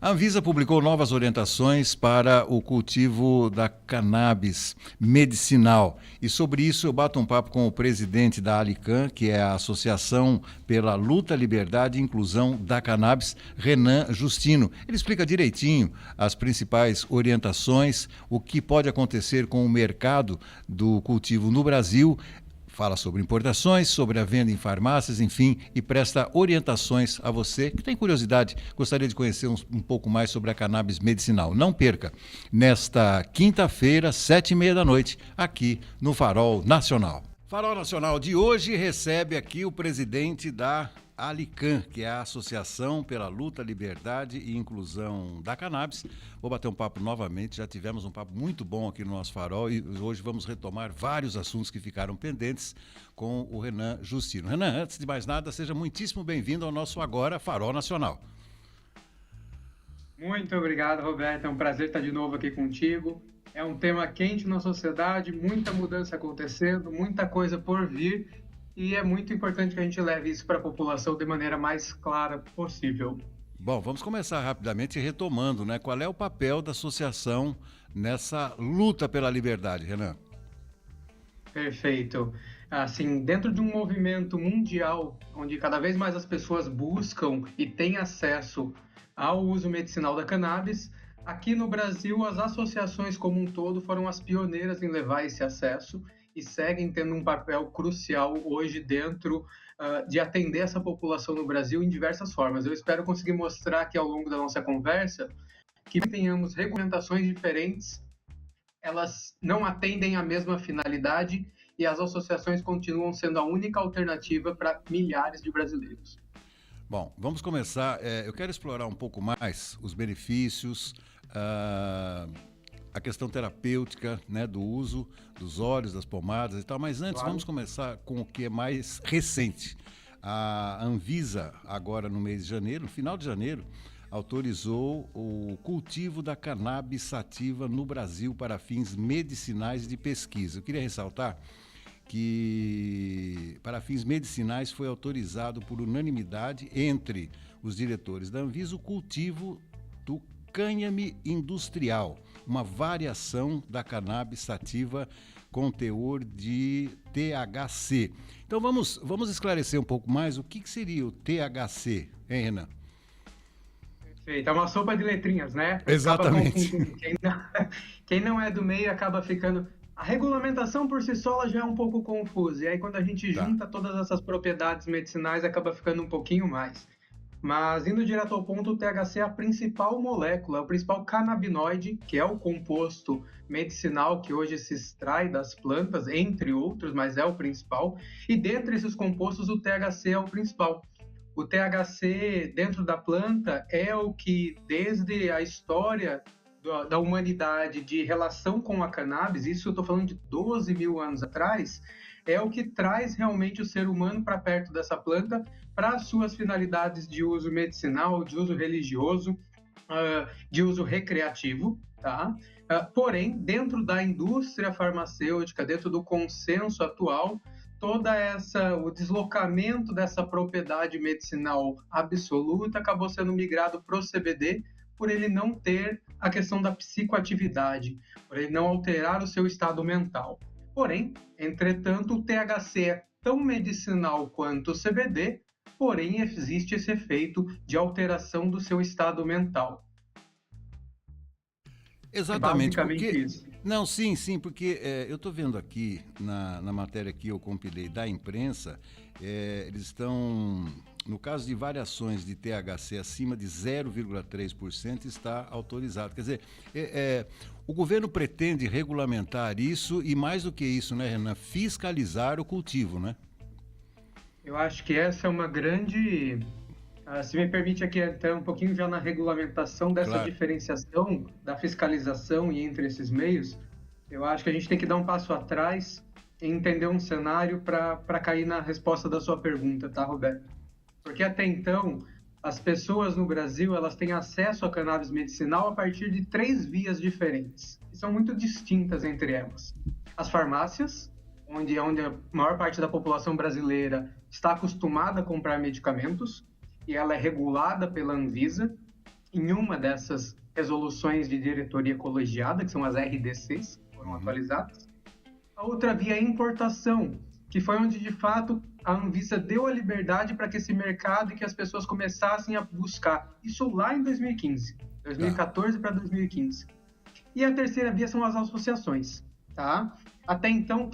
A Anvisa publicou novas orientações para o cultivo da cannabis medicinal. E sobre isso eu bato um papo com o presidente da Alican, que é a Associação pela Luta, Liberdade e Inclusão da Cannabis, Renan Justino. Ele explica direitinho as principais orientações, o que pode acontecer com o mercado do cultivo no Brasil. Fala sobre importações, sobre a venda em farmácias, enfim, e presta orientações a você que tem curiosidade, gostaria de conhecer um pouco mais sobre a cannabis medicinal. Não perca, nesta quinta-feira, 7h30 da noite, aqui no Farol Nacional. Farol Nacional de hoje recebe aqui o presidente da Alican, que é a Associação pela Luta, Liberdade e Inclusão da Cannabis. Vou bater um papo novamente, já tivemos um papo muito bom aqui no nosso Farol e hoje vamos retomar vários assuntos que ficaram pendentes com o Renan Justino. Renan, antes de mais nada, seja muitíssimo bem-vindo ao nosso agora Farol Nacional. Muito obrigado, Roberto. É um prazer estar de novo aqui contigo. É um tema quente na sociedade, muita mudança acontecendo, muita coisa por vir. E é muito importante que a gente leve isso para a população de maneira mais clara possível. Bom, vamos começar rapidamente retomando, né? Qual é o papel da associação nessa luta pela liberdade, Renan? Perfeito. Assim, dentro de um movimento mundial, onde cada vez mais as pessoas buscam e têm acesso ao uso medicinal da cannabis, aqui no Brasil as associações como um todo foram as pioneiras em levar esse acesso e seguem tendo um papel crucial hoje dentro de atender essa população no Brasil em diversas formas. Eu espero conseguir mostrar aqui ao longo da nossa conversa que tenhamos regulamentações diferentes, elas não atendem a mesma finalidade e as associações continuam sendo a única alternativa para milhares de brasileiros. Bom, vamos começar. Eu quero explorar um pouco mais os benefícios, a questão terapêutica, né, do uso dos óleos, das pomadas e tal, mas antes Claro. vamos começar com o que é mais recente. A Anvisa, agora no mês de janeiro, no final de janeiro, autorizou o cultivo da cannabis sativa no Brasil para fins medicinais de pesquisa. Eu queria ressaltar que para fins medicinais foi autorizado por unanimidade entre os diretores da Anvisa o cultivo do cânhame industrial, uma variação da cannabis sativa com teor de THC. Então vamos esclarecer um pouco mais o que seria o THC, hein, Renan? Perfeito. É uma sopa de letrinhas, né? Exatamente. Quem não é do meio acaba ficando... A regulamentação por si só ela já é um pouco confusa, e aí quando a gente junta todas essas propriedades medicinais acaba ficando um pouquinho mais. Mas, indo direto ao ponto, o THC é a principal molécula, é o principal canabinoide, que é o composto medicinal que hoje se extrai das plantas, entre outros, mas é o principal. E dentre esses compostos, o THC é o principal. O THC dentro da planta é o que, desde a história da humanidade de relação com a cannabis, isso eu estou falando de 12 mil anos atrás, é o que traz realmente o ser humano para perto dessa planta para suas finalidades de uso medicinal, de uso religioso, de uso recreativo, tá? Porém, dentro da indústria farmacêutica, dentro do consenso atual, o deslocamento dessa propriedade medicinal absoluta acabou sendo migrado para o CBD, por ele não ter a questão da psicoatividade, por ele não alterar o seu estado mental. Porém, entretanto, o THC é tão medicinal quanto o CBD, porém existe esse efeito de alteração do seu estado mental. Exatamente, É basicamente porque... isso. Não, sim, porque eu estou vendo aqui, na matéria que eu compilei da imprensa, eles estão, no caso de variações de THC acima de 0,3%, está autorizado. Quer dizer, o governo pretende regulamentar isso e, mais do que isso, né, Renan, fiscalizar o cultivo, né? Eu acho que essa é uma grande... se me permite aqui entrar um pouquinho já na regulamentação dessa Claro. diferenciação da fiscalização e entre esses meios, eu acho que a gente tem que dar um passo atrás e entender um cenário para cair na resposta da sua pergunta, tá, Roberto? Porque até então, as pessoas no Brasil elas têm acesso a cannabis medicinal a partir de 3 vias diferentes, que são muito distintas entre elas. As farmácias, onde a maior parte da população brasileira está acostumada a comprar medicamentos, e ela é regulada pela Anvisa, em uma dessas resoluções de diretoria colegiada, que são as RDCs, que foram atualizadas. A outra via é a importação, que foi onde, de fato, a Anvisa deu a liberdade para que esse mercado e que as pessoas começassem a buscar. Isso lá em 2015, 2014 para 2015. E a terceira via são as associações, tá? Até então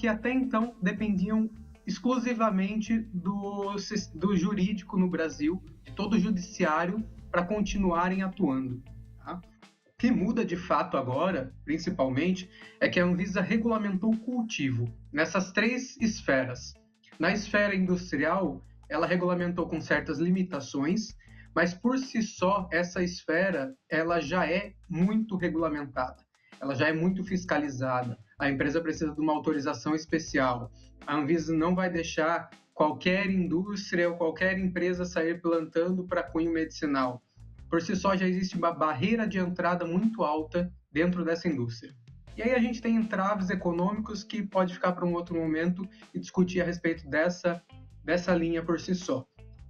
dependiam exclusivamente do jurídico no Brasil, de todo o judiciário, para continuarem atuando. Tá? O que muda de fato agora, principalmente, é que a Anvisa regulamentou o cultivo nessas 3 esferas. Na esfera industrial, ela regulamentou com certas limitações, mas por si só, essa esfera ela já é muito regulamentada, ela já é muito fiscalizada. A empresa precisa de uma autorização especial. A Anvisa não vai deixar qualquer indústria ou qualquer empresa sair plantando para cunho medicinal. Por si só, já existe uma barreira de entrada muito alta dentro dessa indústria. E aí a gente tem entraves econômicos que pode ficar para um outro momento e discutir a respeito dessa linha por si só.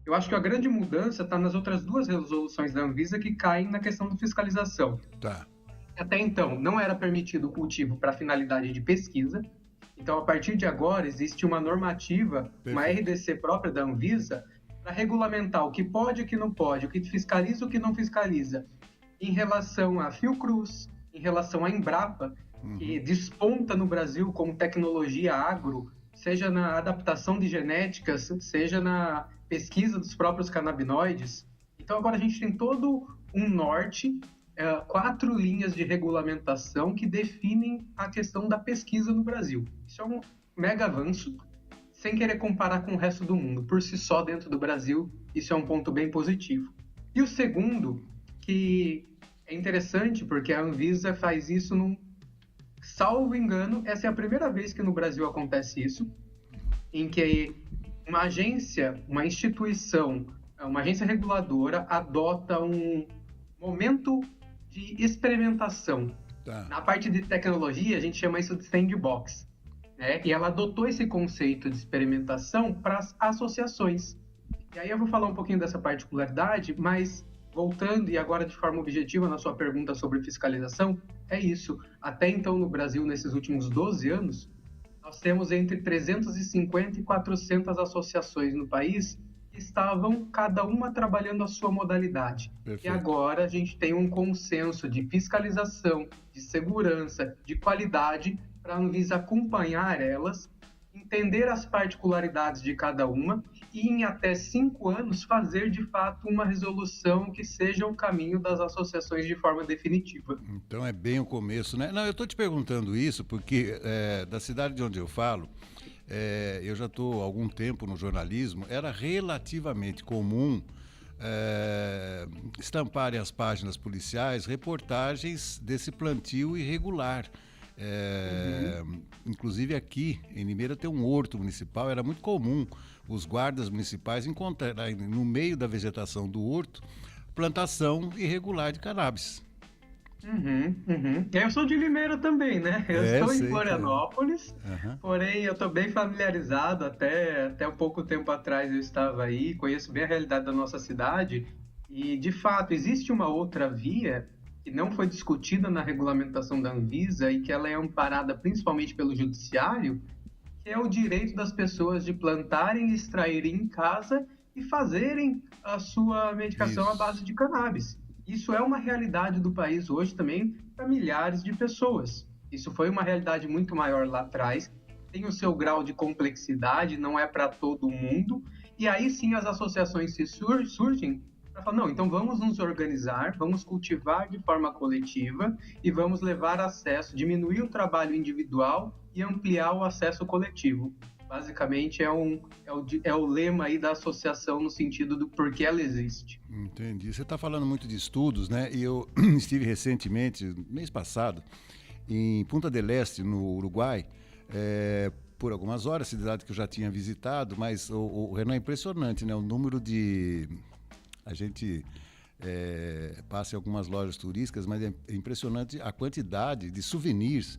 Eu acho que a grande mudança está nas outras 2 resoluções da Anvisa que caem na questão da fiscalização. Tá. Até então, não era permitido o cultivo para finalidade de pesquisa. Então, a partir de agora, existe uma normativa, Perfeito. Uma RDC própria da Anvisa, para regulamentar o que pode e o que não pode, o que fiscaliza e o que não fiscaliza, em relação à Fiocruz, em relação à Embrapa, que desponta no Brasil como tecnologia agro, seja na adaptação de genéticas, seja na pesquisa dos próprios canabinoides. Então, agora a gente tem todo um norte, 4 linhas de regulamentação que definem a questão da pesquisa no Brasil. Isso é um mega avanço, sem querer comparar com o resto do mundo. Por si só, dentro do Brasil, isso é um ponto bem positivo. E o segundo, que é interessante, porque a Anvisa faz isso salvo engano, essa é a primeira vez que no Brasil acontece isso, em que uma agência, uma instituição, uma agência reguladora adota um momento de experimentação. Tá. Na parte de tecnologia, a gente chama isso de sandbox. Né? E ela adotou esse conceito de experimentação para as associações. E aí eu vou falar um pouquinho dessa particularidade, mas voltando e agora de forma objetiva na sua pergunta sobre fiscalização, é isso. Até então no Brasil, nesses últimos 12 anos, nós temos entre 350 e 400 associações no país que estavam cada uma trabalhando a sua modalidade. Perfeito. E agora a gente tem um consenso de fiscalização, de segurança, de qualidade, para a Anvisa acompanhar elas, entender as particularidades de cada uma e em até 5 anos fazer de fato uma resolução que seja o caminho das associações de forma definitiva. Então é bem o começo, né? Não, eu estou te perguntando isso porque da cidade de onde eu falo, eu já estou há algum tempo no jornalismo, era relativamente comum estamparem as páginas policiais reportagens desse plantio irregular. Inclusive aqui em Limeira tem um horto municipal, era muito comum os guardas municipais encontrarem no meio da vegetação do horto plantação irregular de cannabis. Eu sou de Limeira também, né? Eu estou em Florianópolis, porém eu estou bem familiarizado, até um pouco tempo atrás eu estava aí, conheço bem a realidade da nossa cidade e, de fato, existe uma outra via que não foi discutida na regulamentação da Anvisa e que ela é amparada principalmente pelo judiciário, que é o direito das pessoas de plantarem e extraírem em casa e fazerem a sua medicação à base de cannabis. Isso é uma realidade do país hoje também para milhares de pessoas. Isso foi uma realidade muito maior lá atrás, tem o seu grau de complexidade, não é para todo mundo, e aí sim as associações se surgem para falar, não, então vamos nos organizar, vamos cultivar de forma coletiva e vamos levar acesso, diminuir o trabalho individual e ampliar o acesso coletivo. Basicamente é o lema aí da associação no sentido do porquê ela existe. Entendi. Você está falando muito de estudos, né? E eu estive recentemente, mês passado, em Punta del Este, no Uruguai, por algumas horas, cidade que eu já tinha visitado, mas o Renan, é impressionante, né? O número de... A gente passa em algumas lojas turísticas, mas é impressionante a quantidade de souvenirs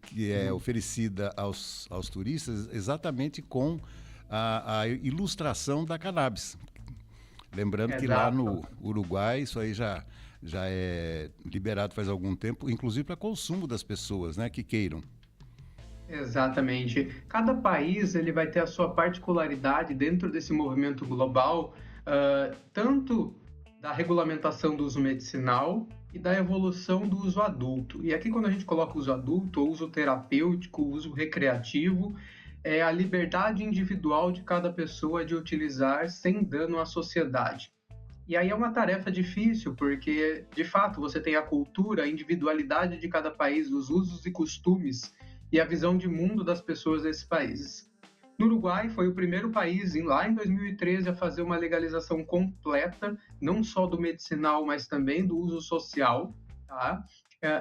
que é oferecida aos turistas exatamente com a ilustração da cannabis. Lembrando que lá Exato. no Uruguai isso aí já é liberado faz algum tempo, inclusive para consumo das pessoas, né, que queiram. Exatamente. Cada país ele vai ter a sua particularidade dentro desse movimento global, tanto da regulamentação do uso medicinal e da evolução do uso adulto. E aqui, quando a gente coloca uso adulto, ou uso terapêutico, uso recreativo, é a liberdade individual de cada pessoa de utilizar sem dano à sociedade. E aí é uma tarefa difícil, porque, de fato, você tem a cultura, a individualidade de cada país, os usos e costumes e a visão de mundo das pessoas desses países. No Uruguai, foi o primeiro país, lá em 2013, a fazer uma legalização completa, não só do medicinal, mas também do uso social, tá?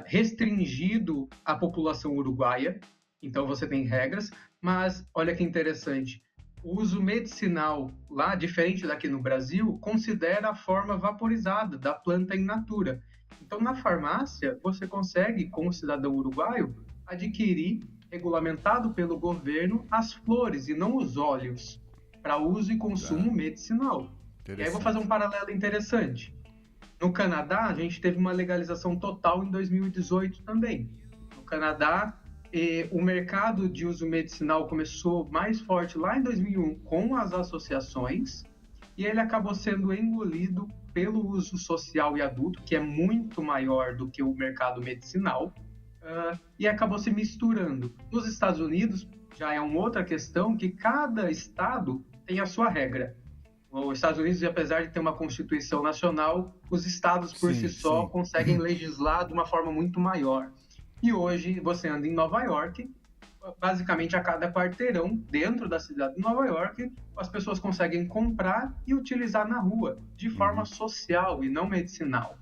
Restringido à população uruguaia, então você tem regras, mas olha que interessante, o uso medicinal lá, diferente daqui no Brasil, considera a forma vaporizada da planta in natura. Então, na farmácia, você consegue, como cidadão uruguaio, adquirir, regulamentado pelo governo, as flores e não os óleos, para uso e consumo medicinal. E aí eu vou fazer um paralelo interessante. No Canadá, a gente teve uma legalização total em 2018 também. No Canadá, o mercado de uso medicinal começou mais forte lá em 2001 com as associações e ele acabou sendo engolido pelo uso social e adulto, que é muito maior do que o mercado medicinal, e acabou se misturando. Nos Estados Unidos, já é uma outra questão que cada estado tem a sua regra. Os Estados Unidos, apesar de ter uma Constituição Nacional, os estados por si só conseguem legislar de uma forma muito maior. E hoje você anda em Nova York, basicamente a cada quarteirão dentro da cidade de Nova York, as pessoas conseguem comprar e utilizar na rua, de forma social e não medicinal.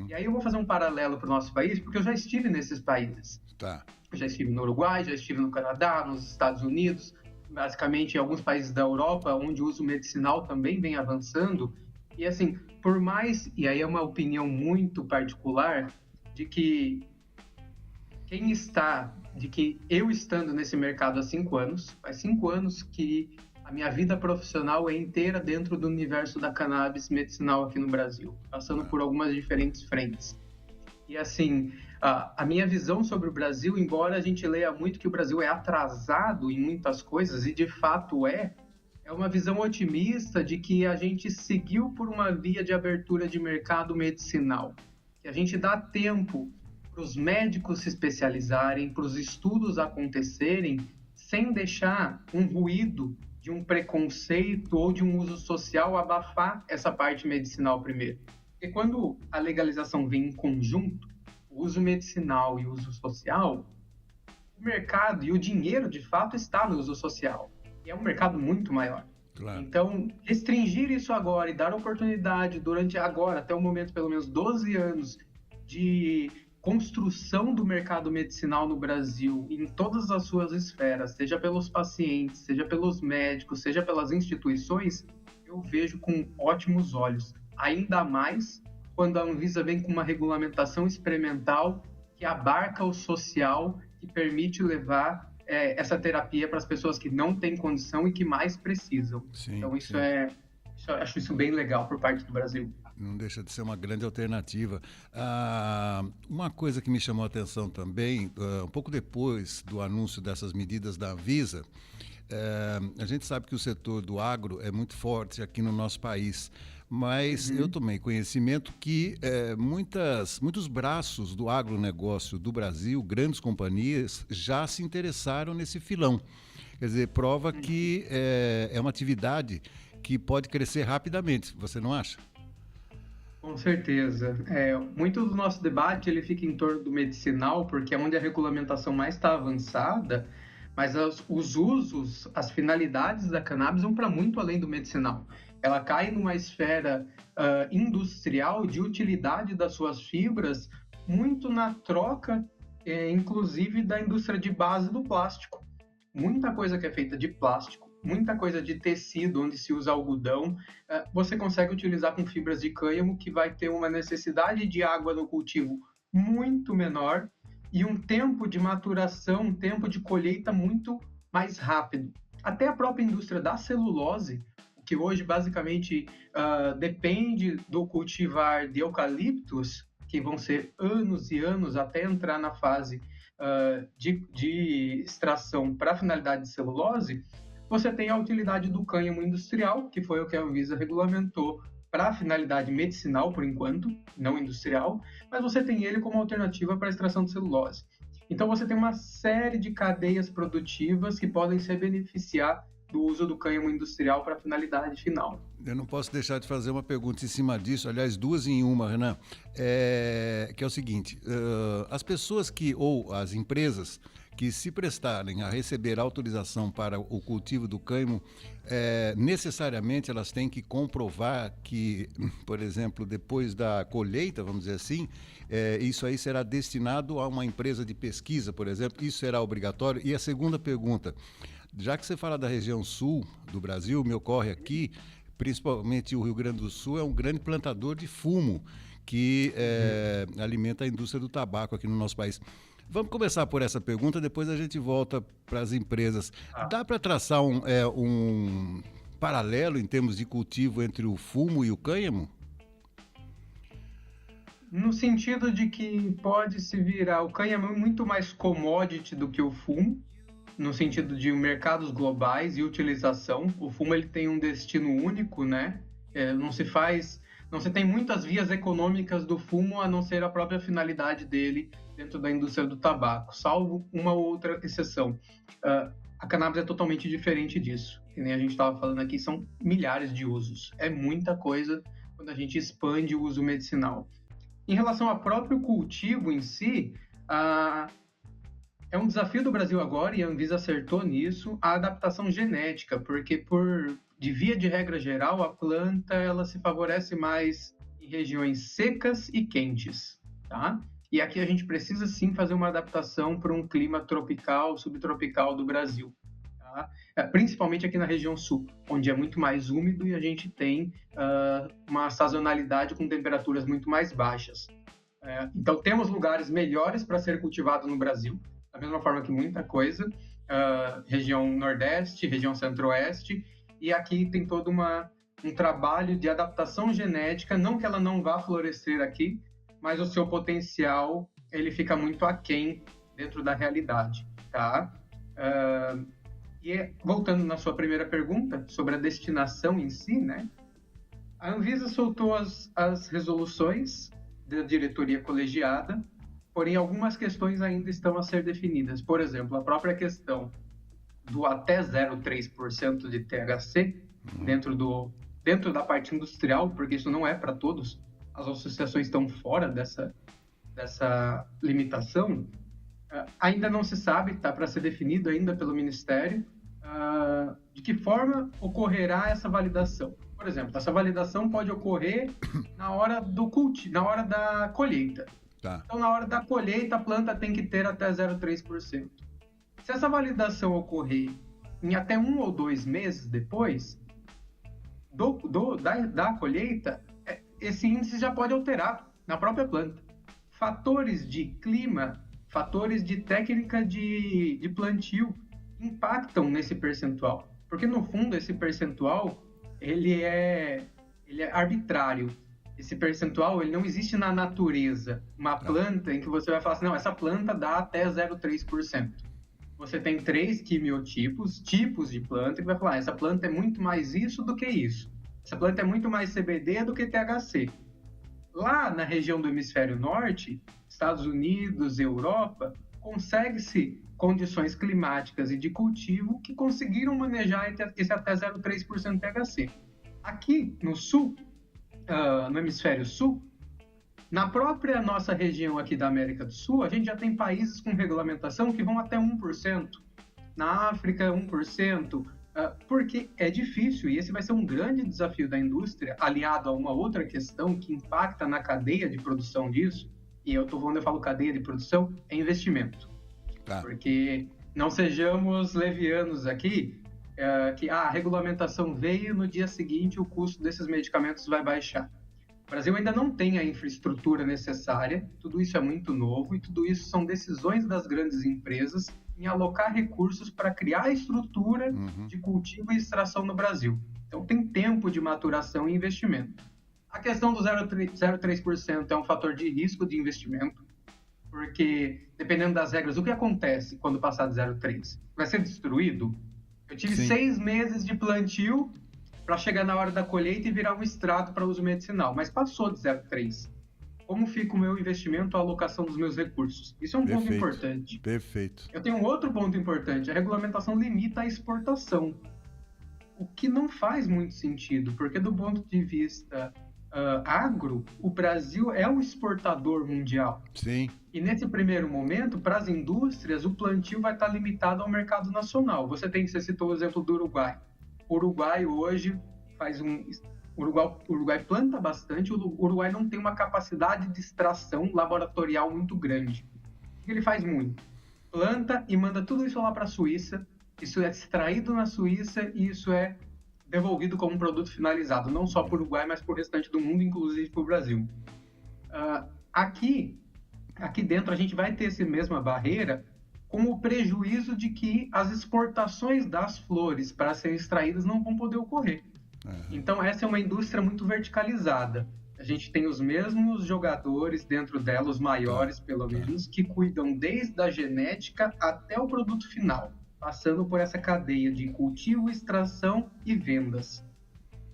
E aí eu vou fazer um paralelo para o nosso país, porque eu já estive nesses países. Tá. Eu já estive no Uruguai, já estive no Canadá, nos Estados Unidos, basicamente em alguns países da Europa, onde o uso medicinal também vem avançando. E assim, por mais, e aí é uma opinião muito particular, de que eu estando nesse mercado há 5 anos, faz 5 anos que a minha vida profissional é inteira dentro do universo da cannabis medicinal aqui no Brasil, passando por algumas diferentes frentes. E assim, a minha visão sobre o Brasil, embora a gente leia muito que o Brasil é atrasado em muitas coisas, e de fato é uma visão otimista de que a gente seguiu por uma via de abertura de mercado medicinal, que a gente dá tempo para os médicos se especializarem, para os estudos acontecerem, sem deixar um ruído de um preconceito ou de um uso social abafar essa parte medicinal primeiro. Porque quando a legalização vem em conjunto, o uso medicinal e o uso social, o mercado e o dinheiro, de fato, está no uso social. E é um mercado muito maior. Claro. Então, restringir isso agora e dar oportunidade durante agora, até o momento, pelo menos 12 anos, de construção do mercado medicinal no Brasil em todas as suas esferas, seja pelos pacientes, seja pelos médicos, seja pelas instituições, eu vejo com ótimos olhos. Ainda mais quando a Anvisa vem com uma regulamentação experimental que abarca o social, que permite levar essa terapia para as pessoas que não têm condição e que mais precisam. Sim, então isso eu acho isso bem legal por parte do Brasil. Não deixa de ser uma grande alternativa. Uma coisa que me chamou a atenção também, um pouco depois do anúncio dessas medidas da Anvisa, a gente sabe que o setor do agro é muito forte aqui no nosso país, mas eu tomei conhecimento que muitos braços do agronegócio do Brasil, grandes companhias, já se interessaram nesse filão. Quer dizer, prova que é uma atividade que pode crescer rapidamente, você não acha? Com certeza. Muito do nosso debate ele fica em torno do medicinal, porque é onde a regulamentação mais está avançada, mas os usos, as finalidades da cannabis vão para muito além do medicinal. Ela cai numa esfera industrial de utilidade das suas fibras, muito na troca, inclusive, da indústria de base do plástico. Muita coisa que é feita de plástico, muita coisa de tecido, onde se usa algodão, você consegue utilizar com fibras de cânhamo, que vai ter uma necessidade de água no cultivo muito menor e um tempo de maturação, um tempo de colheita muito mais rápido. Até a própria indústria da celulose, o que hoje basicamente depende do cultivar de eucaliptos, que vão ser anos e anos até entrar na fase de extração para finalidade de celulose, você tem a utilidade do cânhamo industrial, que foi o que a Anvisa regulamentou para finalidade medicinal, por enquanto, não industrial, mas você tem ele como alternativa para a extração de celulose. Então, você tem uma série de cadeias produtivas que podem se beneficiar do uso do cânhamo industrial para a finalidade final. Eu não posso deixar de fazer uma pergunta em cima disso, aliás, duas em uma, Renan, que é o seguinte, as pessoas ou as empresas que se prestarem a receber autorização para o cultivo do cânhamo, necessariamente elas têm que comprovar que, por exemplo, depois da colheita, vamos dizer assim, isso aí será destinado a uma empresa de pesquisa, por exemplo, isso será obrigatório? E a segunda pergunta, já que você fala da região sul do Brasil, me ocorre aqui, principalmente o Rio Grande do Sul é um grande plantador de fumo que alimenta a indústria do tabaco aqui no nosso país. Vamos começar por essa pergunta, depois a gente volta para as empresas. Dá para traçar um paralelo em termos de cultivo entre o fumo e o cânhamo? No sentido de que pode se virar, o cânhamo é muito mais commodity do que o fumo, no sentido de mercados globais e utilização. O fumo ele tem um destino único, né? Não se tem muitas vias econômicas do fumo a não ser a própria finalidade dele dentro da indústria do tabaco, salvo uma ou outra exceção. A cannabis é totalmente diferente disso. Que nem a gente estava falando aqui, são milhares de usos. É muita coisa quando a gente expande o uso medicinal. Em relação ao próprio cultivo em si, é um desafio do Brasil agora, e a Anvisa acertou nisso, a adaptação genética, porque de via de regra geral, a planta ela se favorece mais em regiões secas e quentes, tá? E aqui a gente precisa sim fazer uma adaptação para um clima tropical, subtropical do Brasil, tá? Principalmente aqui na região sul, onde é muito mais úmido e a gente tem uma sazonalidade com temperaturas muito mais baixas. Então temos lugares melhores para ser cultivado no Brasil, da mesma forma que muita coisa, região Nordeste, região Centro-Oeste, e aqui tem todo um trabalho de adaptação genética, não que ela não vá florescer aqui, mas o seu potencial ele fica muito aquém dentro da realidade, tá? E voltando na sua primeira pergunta sobre a destinação em si, né? A Anvisa soltou as resoluções da diretoria colegiada, porém algumas questões ainda estão a ser definidas. Por exemplo, a própria questão do até 0,3% de THC dentro da parte industrial, porque isso não é para todos, as associações estão fora dessa limitação, ainda não se sabe, está para ser definido ainda pelo Ministério, de que forma ocorrerá essa validação. Por exemplo, essa validação pode ocorrer na hora na hora da colheita. Tá. Então, na hora da colheita, a planta tem que ter até 0,3%. Se essa validação ocorrer em até 1 ou 2 meses depois da colheita, esse índice já pode alterar na própria planta. Fatores de clima, fatores de técnica de plantio impactam nesse percentual. Porque, no fundo, esse percentual ele é arbitrário. Esse percentual ele não existe na natureza. Uma planta em que você vai falar assim, não, essa planta dá até 0,3%. Você tem 3 quimiotipos, tipos de planta, que vai falar, essa planta é muito mais isso do que isso. Essa planta é muito mais CBD do que THC. Lá na região do hemisfério norte, Estados Unidos, Europa, consegue-se condições climáticas e de cultivo que conseguiram manejar esse até 0,3% THC. Aqui no sul, no hemisfério sul, na própria nossa região aqui da América do Sul, a gente já tem países com regulamentação que vão até 1%. Na África, 1%, porque é difícil, e esse vai ser um grande desafio da indústria, aliado a uma outra questão que impacta na cadeia de produção disso, e quando eu falo cadeia de produção, é investimento. Tá. Porque não sejamos levianos aqui, que a regulamentação veio, no dia seguinte o custo desses medicamentos vai baixar. O Brasil ainda não tem a infraestrutura necessária, tudo isso é muito novo e tudo isso são decisões das grandes empresas em alocar recursos para criar a estrutura de cultivo e extração no Brasil. Então, tem tempo de maturação e investimento. A questão do 0,3% é um fator de risco de investimento, porque, dependendo das regras, o que acontece quando passar de 0,3%? Vai ser destruído? Eu tive 6 meses de plantio para chegar na hora da colheita e virar um extrato para uso medicinal, mas passou de 0,3%. Como fica o meu investimento, a alocação dos meus recursos? Isso é um ponto importante. Perfeito. Eu tenho um outro ponto importante. A regulamentação limita a exportação, o que não faz muito sentido, porque do ponto de vista agro, o Brasil é um exportador mundial. Sim. E nesse primeiro momento, para as indústrias, o plantio vai estar limitado ao mercado nacional. Você citou o exemplo do Uruguai. O Uruguai hoje O Uruguai planta bastante, o Uruguai não tem uma capacidade de extração laboratorial muito grande. O que ele faz muito? Planta e manda tudo isso lá para a Suíça, isso é extraído na Suíça e isso é devolvido como um produto finalizado, não só para o Uruguai, mas para o restante do mundo, inclusive para o Brasil. Aqui dentro a gente vai ter essa mesma barreira com o prejuízo de que as exportações das flores para serem extraídas não vão poder ocorrer. Então, essa é uma indústria muito verticalizada. A gente tem os mesmos jogadores dentro dela, os maiores, pelo menos, que cuidam desde a genética até o produto final, passando por essa cadeia de cultivo, extração e vendas.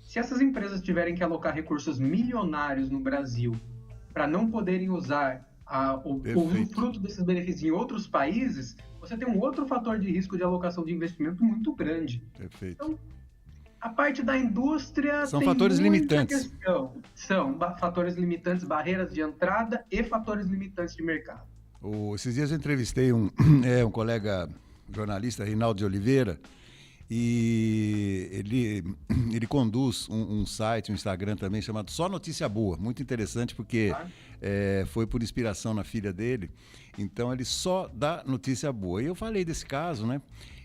Se essas empresas tiverem que alocar recursos milionários no Brasil para não poderem usar o fruto desses benefícios em outros países, você tem um outro fator de risco de alocação de investimento muito grande. Perfeito. Então, a parte da indústria são fatores limitantes. São fatores limitantes, barreiras de entrada e fatores limitantes de mercado. Esses dias eu entrevistei um colega jornalista, Reinaldo de Oliveira, e ele conduz um site, um Instagram também, chamado Só Notícia Boa. Muito interessante, porque foi por inspiração na filha dele. Então, ele só dá notícia boa. E eu falei desse caso, né?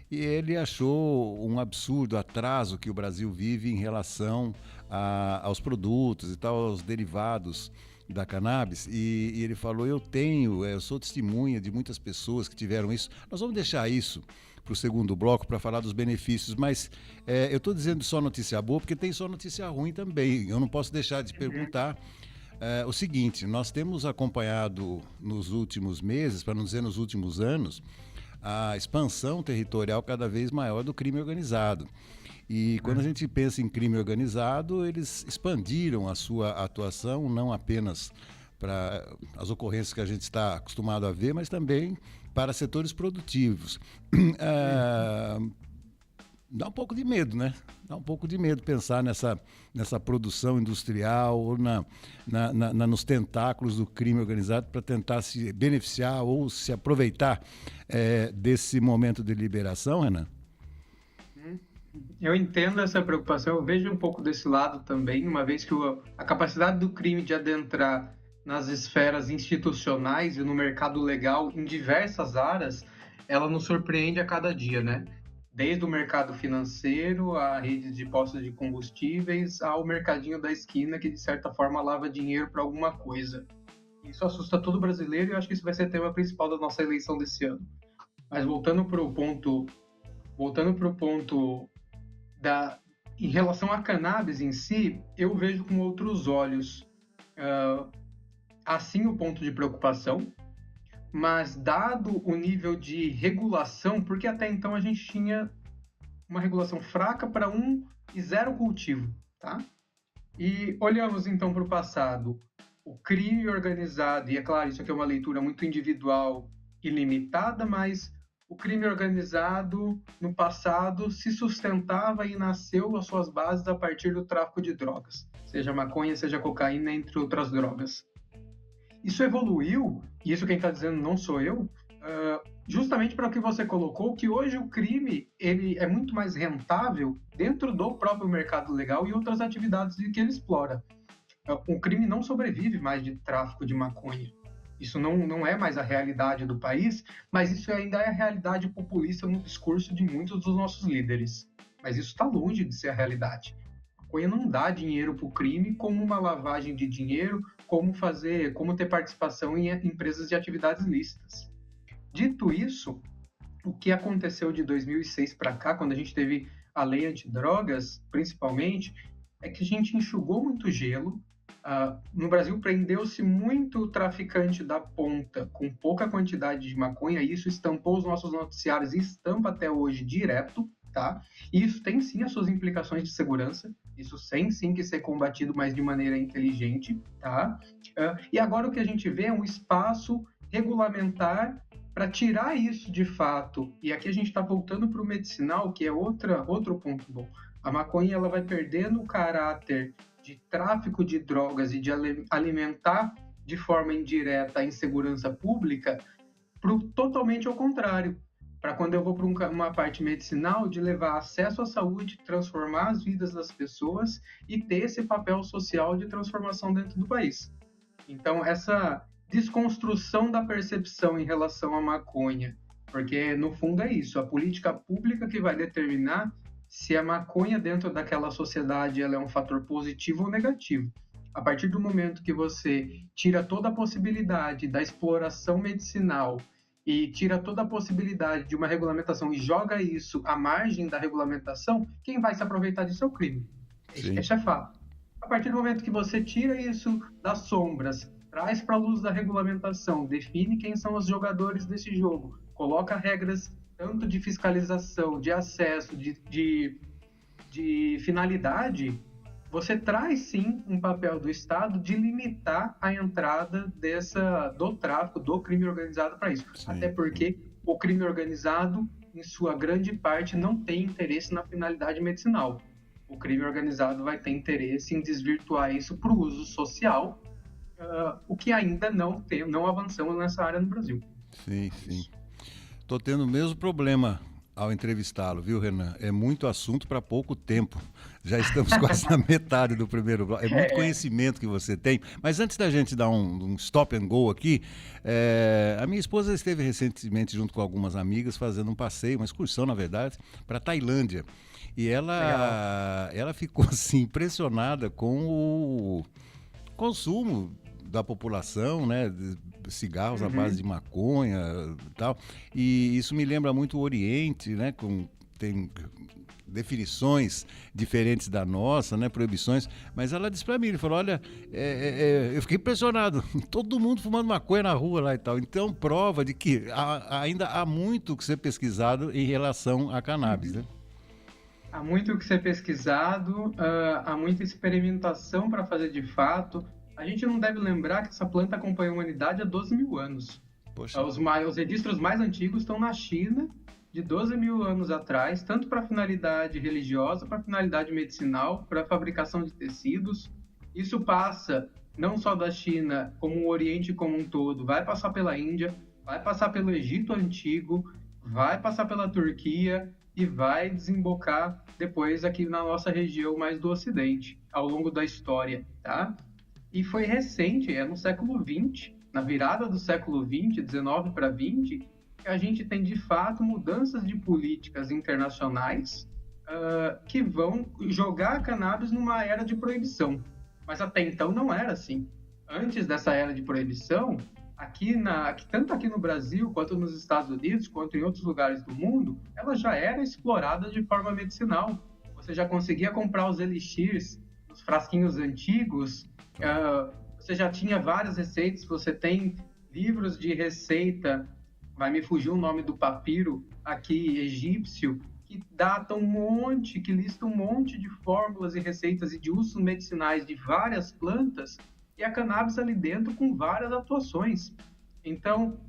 E ele achou um absurdo atraso que o Brasil vive em relação aos produtos e tal, aos derivados da cannabis, e ele falou, eu sou testemunha de muitas pessoas que tiveram isso. Nós vamos deixar isso para o segundo bloco para falar dos benefícios, mas eu estou dizendo só notícia boa porque tem só notícia ruim também. Eu não posso deixar de perguntar o seguinte, nós temos acompanhado nos últimos meses, para não dizer nos últimos anos, a expansão territorial cada vez maior do crime organizado. E quando a gente pensa em crime organizado, eles expandiram a sua atuação, não apenas para as ocorrências que a gente está acostumado a ver, mas também para setores produtivos. Dá um pouco de medo, né? Dá um pouco de medo pensar nessa produção industrial ou nos tentáculos do crime organizado para tentar se beneficiar ou se aproveitar desse momento de liberação, Renan? Eu entendo essa preocupação, eu vejo um pouco desse lado também, uma vez que a capacidade do crime de adentrar nas esferas institucionais e no mercado legal em diversas áreas, ela nos surpreende a cada dia, né? Desde o mercado financeiro, a rede de postos de combustíveis, ao mercadinho da esquina que, de certa forma, lava dinheiro para alguma coisa. Isso assusta todo brasileiro e eu acho que isso vai ser tema principal da nossa eleição desse ano. Mas voltando para o ponto em relação à cannabis em si, eu vejo com outros olhos, assim, o ponto de preocupação, mas dado o nível de regulação, porque até então a gente tinha uma regulação fraca para 1 e 0 cultivo, tá? E olhamos então para o passado, o crime organizado, e é claro, isso aqui é uma leitura muito individual e limitada, mas o crime organizado no passado se sustentava e nasceu as suas bases a partir do tráfico de drogas, seja maconha, seja cocaína, entre outras drogas. Isso evoluiu, e isso quem está dizendo não sou eu, justamente para o que você colocou, que hoje o crime ele é muito mais rentável dentro do próprio mercado legal e outras atividades que ele explora. O crime não sobrevive mais de tráfico de maconha. Isso não é mais a realidade do país, mas isso ainda é a realidade populista no discurso de muitos dos nossos líderes. Mas isso está longe de ser a realidade. A maconha não dá dinheiro para o crime como uma lavagem de dinheiro, como ter participação em empresas de atividades lícitas. Dito isso, o que aconteceu de 2006 para cá, quando a gente teve a lei antidrogas, principalmente, é que a gente enxugou muito gelo. No Brasil, prendeu-se muito traficante da ponta com pouca quantidade de maconha, e isso estampou os nossos noticiários e estampa até hoje direto, tá? E isso tem sim as suas implicações de segurança, isso tem sim que ser combatido, mas de maneira inteligente, tá? E agora o que a gente vê é um espaço regulamentar para tirar isso de fato. E aqui a gente está voltando para o medicinal, que é outro ponto bom. A maconha ela vai perdendo o caráter de tráfico de drogas e de alimentar de forma indireta a insegurança pública, totalmente ao contrário. Para quando eu vou para uma parte medicinal, de levar acesso à saúde, transformar as vidas das pessoas e ter esse papel social de transformação dentro do país. Então, essa desconstrução da percepção em relação à maconha, porque no fundo é isso, a política pública que vai determinar se a maconha dentro daquela sociedade ela é um fator positivo ou negativo. A partir do momento que você tira toda a possibilidade da exploração medicinal e tira toda a possibilidade de uma regulamentação e joga isso à margem da regulamentação, quem vai se aproveitar disso é o crime. Esse é fato. A partir do momento que você tira isso das sombras, traz para a luz da regulamentação, define quem são os jogadores desse jogo, coloca regras tanto de fiscalização, de acesso, de finalidade, você traz sim um papel do Estado de limitar a entrada do tráfico, do crime organizado para isso. Sim. Até porque o crime organizado, em sua grande parte, não tem interesse na finalidade medicinal. O crime organizado vai ter interesse em desvirtuar isso para o uso social, o que ainda não avançamos nessa área no Brasil. Sim, sim. Estou tendo o mesmo problema ao entrevistá-lo, viu, Renan? É muito assunto para pouco tempo. Já estamos quase na metade do primeiro bloco. É muito conhecimento que você tem. Mas antes da gente dar um stop and go aqui, a minha esposa esteve recentemente junto com algumas amigas fazendo um passeio, uma excursão, na verdade, para a Tailândia. E ela ficou assim, impressionada com o consumo da população, né, cigarros à base de maconha e tal, e isso me lembra muito o Oriente, né, tem definições diferentes da nossa, né, proibições, mas ela disse para mim, ele falou, olha, eu fiquei impressionado, todo mundo fumando maconha na rua lá e tal, então prova de que ainda há muito que ser pesquisado em relação a cannabis, né? Há muito que ser pesquisado, há muita experimentação para fazer de fato. A gente não deve lembrar que essa planta acompanha a humanidade há 12 mil anos. Poxa. Os registros mais antigos estão na China, de 12 mil anos atrás, tanto para finalidade religiosa, para finalidade medicinal, para fabricação de tecidos. Isso passa não só da China, como o Oriente como um todo, vai passar pela Índia, vai passar pelo Egito Antigo, vai passar pela Turquia e vai desembocar depois aqui na nossa região mais do Ocidente, ao longo da história, tá? E foi recente, no século XX, na virada do século XX, 19 para 20, que a gente tem, de fato, mudanças de políticas internacionais que vão jogar a cannabis numa era de proibição. Mas até então não era assim. Antes dessa era de proibição, tanto aqui no Brasil, quanto nos Estados Unidos, quanto em outros lugares do mundo, ela já era explorada de forma medicinal. Você já conseguia comprar os elixirs, os frasquinhos antigos, você já tinha várias receitas, você tem livros de receita, vai me fugir o nome do papiro aqui, egípcio, que datam que listam um monte de fórmulas e receitas e de usos medicinais de várias plantas, e a cannabis ali dentro com várias atuações. Então,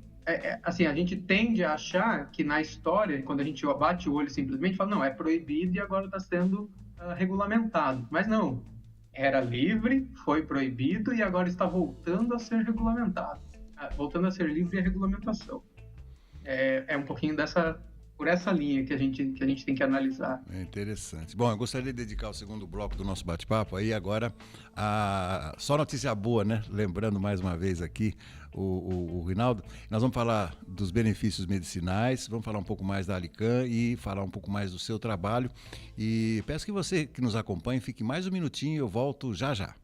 assim, a gente tende a achar que na história, quando a gente bate o olho simplesmente, fala, não, é proibido e agora está sendo regulamentado. Mas não, era livre, foi proibido e agora está voltando a ser regulamentado. Voltando a ser livre a regulamentação. É um pouquinho por essa linha que a gente tem que analisar. É interessante. Bom, eu gostaria de dedicar o segundo bloco do nosso bate-papo aí agora só notícia boa, né? Lembrando mais uma vez aqui o Rinaldo, nós vamos falar dos benefícios medicinais, vamos falar um pouco mais da Alican e falar um pouco mais do seu trabalho, e peço que você que nos acompanhe fique mais um minutinho e eu volto já já.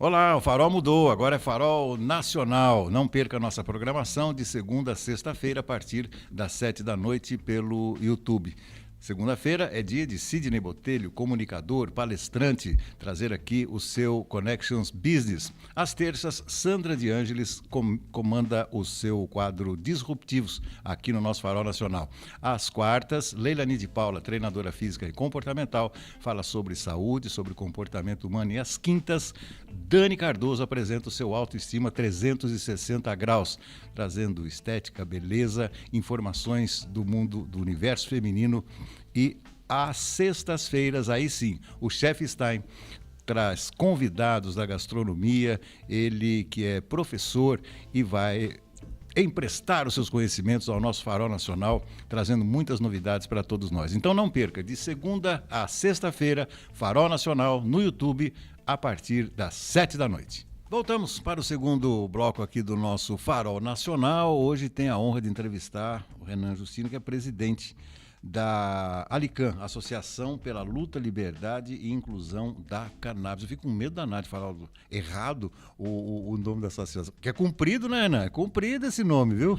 Olá, o Farol mudou, agora é Farol Nacional. Não perca a nossa programação de segunda a sexta-feira, a partir das 7 da noite, pelo YouTube. Segunda-feira é dia de Sidney Botelho, comunicador, palestrante, trazer aqui o seu Connections Business. Às terças, Sandra de Ângeles comanda o seu quadro Disruptivos, aqui no nosso Farol Nacional. Às quartas, Leilani de Paula, treinadora física e comportamental, fala sobre saúde, sobre comportamento humano. E às quintas, Dani Cardoso apresenta o seu Autoestima 360 graus, trazendo estética, beleza, informações do mundo, do universo feminino. E às sextas-feiras, aí sim, o Chef Stein traz convidados da gastronomia, ele que é professor e vai emprestar os seus conhecimentos ao nosso Farol Nacional, trazendo muitas novidades para todos nós. Então não perca, de segunda a sexta-feira, Farol Nacional no YouTube, a partir das 7 da noite. Voltamos para o segundo bloco aqui do nosso Farol Nacional. Hoje tem a honra de entrevistar o Renan Justino, que é presidente da ALICAN, Associação pela Luta, Liberdade e Inclusão da Cannabis. Eu fico com medo danado de falar errado o nome da associação, que é comprido, né, Renan? É comprido esse nome, viu?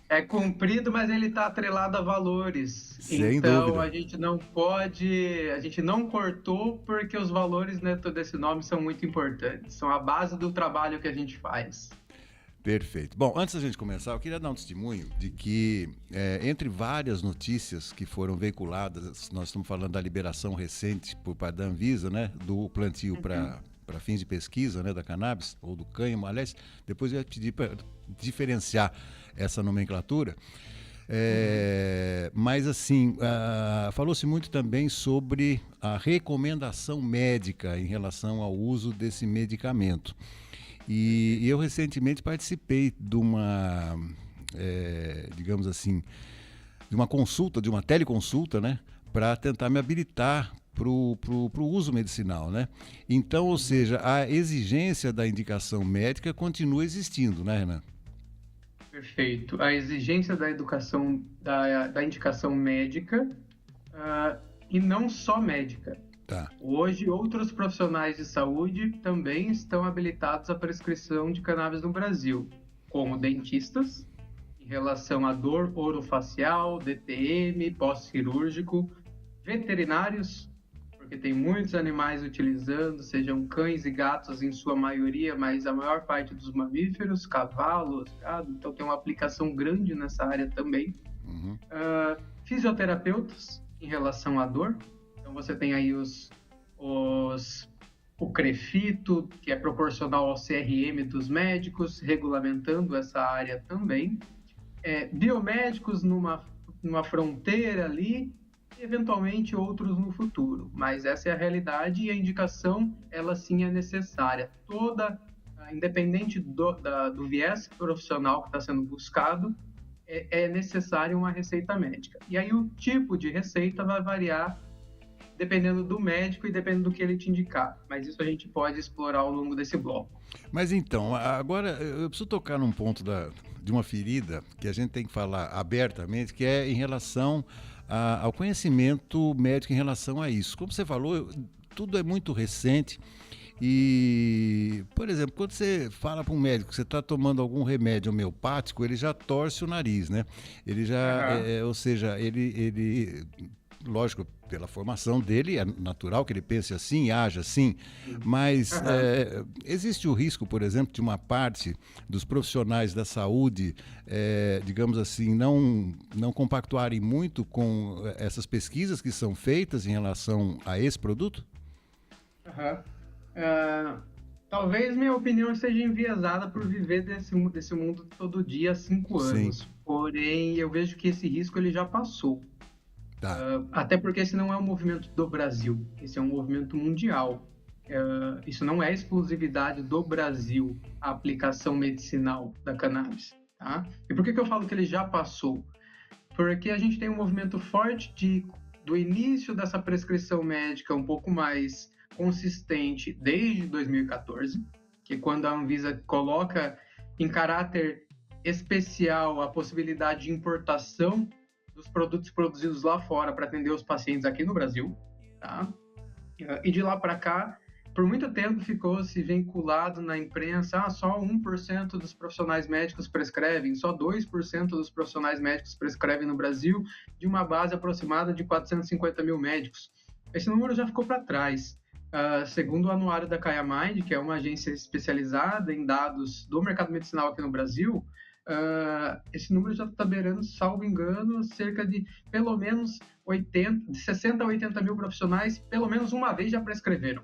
É comprido, mas ele está atrelado a valores. Sem então, dúvida. a gente não pode, a gente não cortou porque os valores, né, desse nome são muito importantes. São a base do trabalho que a gente faz. Perfeito. Bom, antes da gente começar, eu queria dar um testemunho de que, entre várias notícias que foram veiculadas, nós estamos falando da liberação recente por parte da Anvisa, né, do plantio para fins de pesquisa, né, da cannabis, ou do cânhamo. Aliás, depois eu ia pedir para diferenciar essa nomenclatura. Mas assim, falou-se muito também sobre a recomendação médica em relação ao uso desse medicamento. E eu recentemente participei de uma, digamos assim, de uma consulta, de uma teleconsulta, né, para tentar me habilitar para o uso medicinal, né? Então, ou seja, a exigência da indicação médica continua existindo, né, Renan? Perfeito. A exigência da educação, da indicação médica, e não só médica. Tá. Hoje, outros profissionais de saúde também estão habilitados à prescrição de cannabis no Brasil, como dentistas, em relação à dor orofacial, DTM, pós-cirúrgico, veterinários, porque tem muitos animais utilizando, sejam cães e gatos em sua maioria, mas a maior parte dos mamíferos, cavalos, gado, então tem uma aplicação grande nessa área também. Fisioterapeutas, em relação à dor. Então você tem aí o CREFITO, que é proporcional ao CRM dos médicos, regulamentando essa área também. Biomédicos numa fronteira ali, e eventualmente outros no futuro. Mas essa é a realidade e a indicação, ela sim é necessária. Independente do viés profissional que está sendo buscado, é necessário uma receita médica. E aí o tipo de receita vai variar dependendo do médico e dependendo do que ele te indicar. Mas isso a gente pode explorar ao longo desse bloco. Mas então, agora eu preciso tocar num ponto de uma ferida que a gente tem que falar abertamente, que é em relação ao conhecimento médico em relação a isso. Como você falou, tudo é muito recente. E, por exemplo, quando você fala para um médico que você está tomando algum remédio homeopático, ele já torce o nariz, né? Ele já, ou seja, ele lógico, pela formação dele, é natural que ele pense assim, haja assim, mas existe o risco, por exemplo, de uma parte dos profissionais da saúde, digamos assim, não compactuarem muito com essas pesquisas que são feitas em relação a esse produto? Talvez minha opinião seja enviesada por viver desse mundo todo dia há 5 anos. Sim. Porém, eu vejo que esse risco ele já passou. Tá. Até porque esse não é um movimento do Brasil, esse é um movimento mundial. Isso não é exclusividade do Brasil, a aplicação medicinal da cannabis. Tá? E por que eu falo que ele já passou? Porque a gente tem um movimento forte do início dessa prescrição médica um pouco mais consistente desde 2014, que é quando a Anvisa coloca em caráter especial a possibilidade de importação dos produtos produzidos lá fora para atender os pacientes aqui no Brasil, tá? E de lá para cá, por muito tempo ficou se vinculado na imprensa, só 1% dos profissionais médicos prescrevem, só 2% dos profissionais médicos prescrevem no Brasil, de uma base aproximada de 450 mil médicos. Esse número já ficou para trás. Segundo o anuário da Kayamind, que é uma agência especializada em dados do mercado medicinal aqui no Brasil, esse número já está beirando, salvo engano, cerca de pelo menos 60 a 80 mil profissionais, pelo menos uma vez já prescreveram.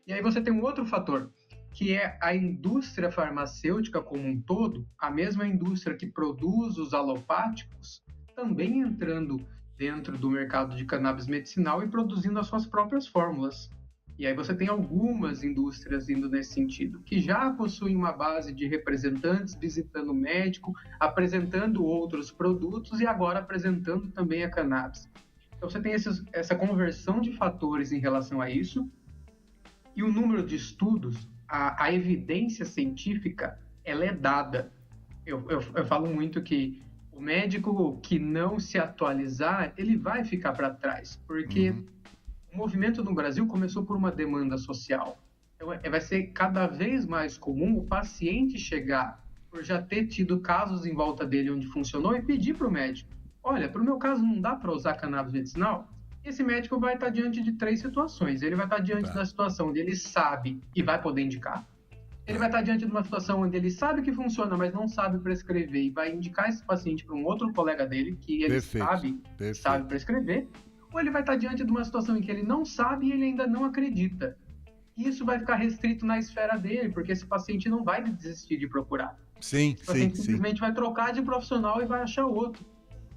E aí você tem um outro fator, que é a indústria farmacêutica como um todo, a mesma indústria que produz os alopáticos, também entrando dentro do mercado de cannabis medicinal e produzindo as suas próprias fórmulas. E aí você tem algumas indústrias indo nesse sentido, que já possuem uma base de representantes visitando o médico, apresentando outros produtos e agora apresentando também a cannabis. Então você tem essa conversão de fatores em relação a isso, e o número de estudos, a evidência científica, ela é dada. Eu falo muito que o médico que não se atualizar, ele vai ficar para trás, porque o movimento no Brasil começou por uma demanda social. Então, vai ser cada vez mais comum o paciente chegar, por já ter tido casos em volta dele onde funcionou, e pedir para o médico, olha, para o meu caso não dá para usar cannabis medicinal? Esse médico vai estar diante de 3 situações. Ele vai estar diante da situação onde ele sabe e vai poder indicar. Ele vai estar diante de uma situação onde ele sabe que funciona, mas não sabe prescrever, e vai indicar esse paciente para um outro colega dele, que ele sabe prescrever. Ou ele vai estar diante de uma situação em que ele não sabe e ele ainda não acredita. E isso vai ficar restrito na esfera dele, porque esse paciente não vai desistir de procurar. Sim, esse paciente simplesmente vai trocar de profissional e vai achar outro.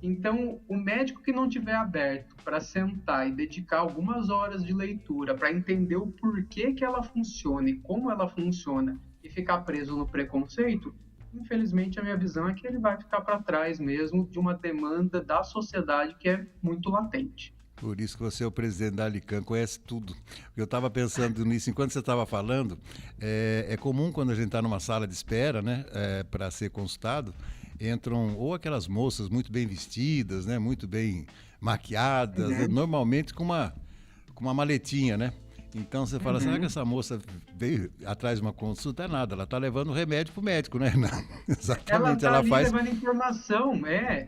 Então, o médico que não tiver aberto para sentar e dedicar algumas horas de leitura para entender o porquê que ela funciona e como ela funciona e ficar preso no preconceito, infelizmente a minha visão é que ele vai ficar para trás mesmo de uma demanda da sociedade que é muito latente. Por isso que você é o presidente da Alican, conhece tudo. Eu estava pensando nisso enquanto você estava falando. É comum quando a gente está numa sala de espera, né, para ser consultado, entram ou aquelas moças muito bem vestidas, né, muito bem maquiadas, normalmente com uma maletinha, né? Então você fala, será que essa moça veio atrás de uma consulta? É nada, ela está levando remédio para o médico, né? Não, exatamente, ela faz... levando informação,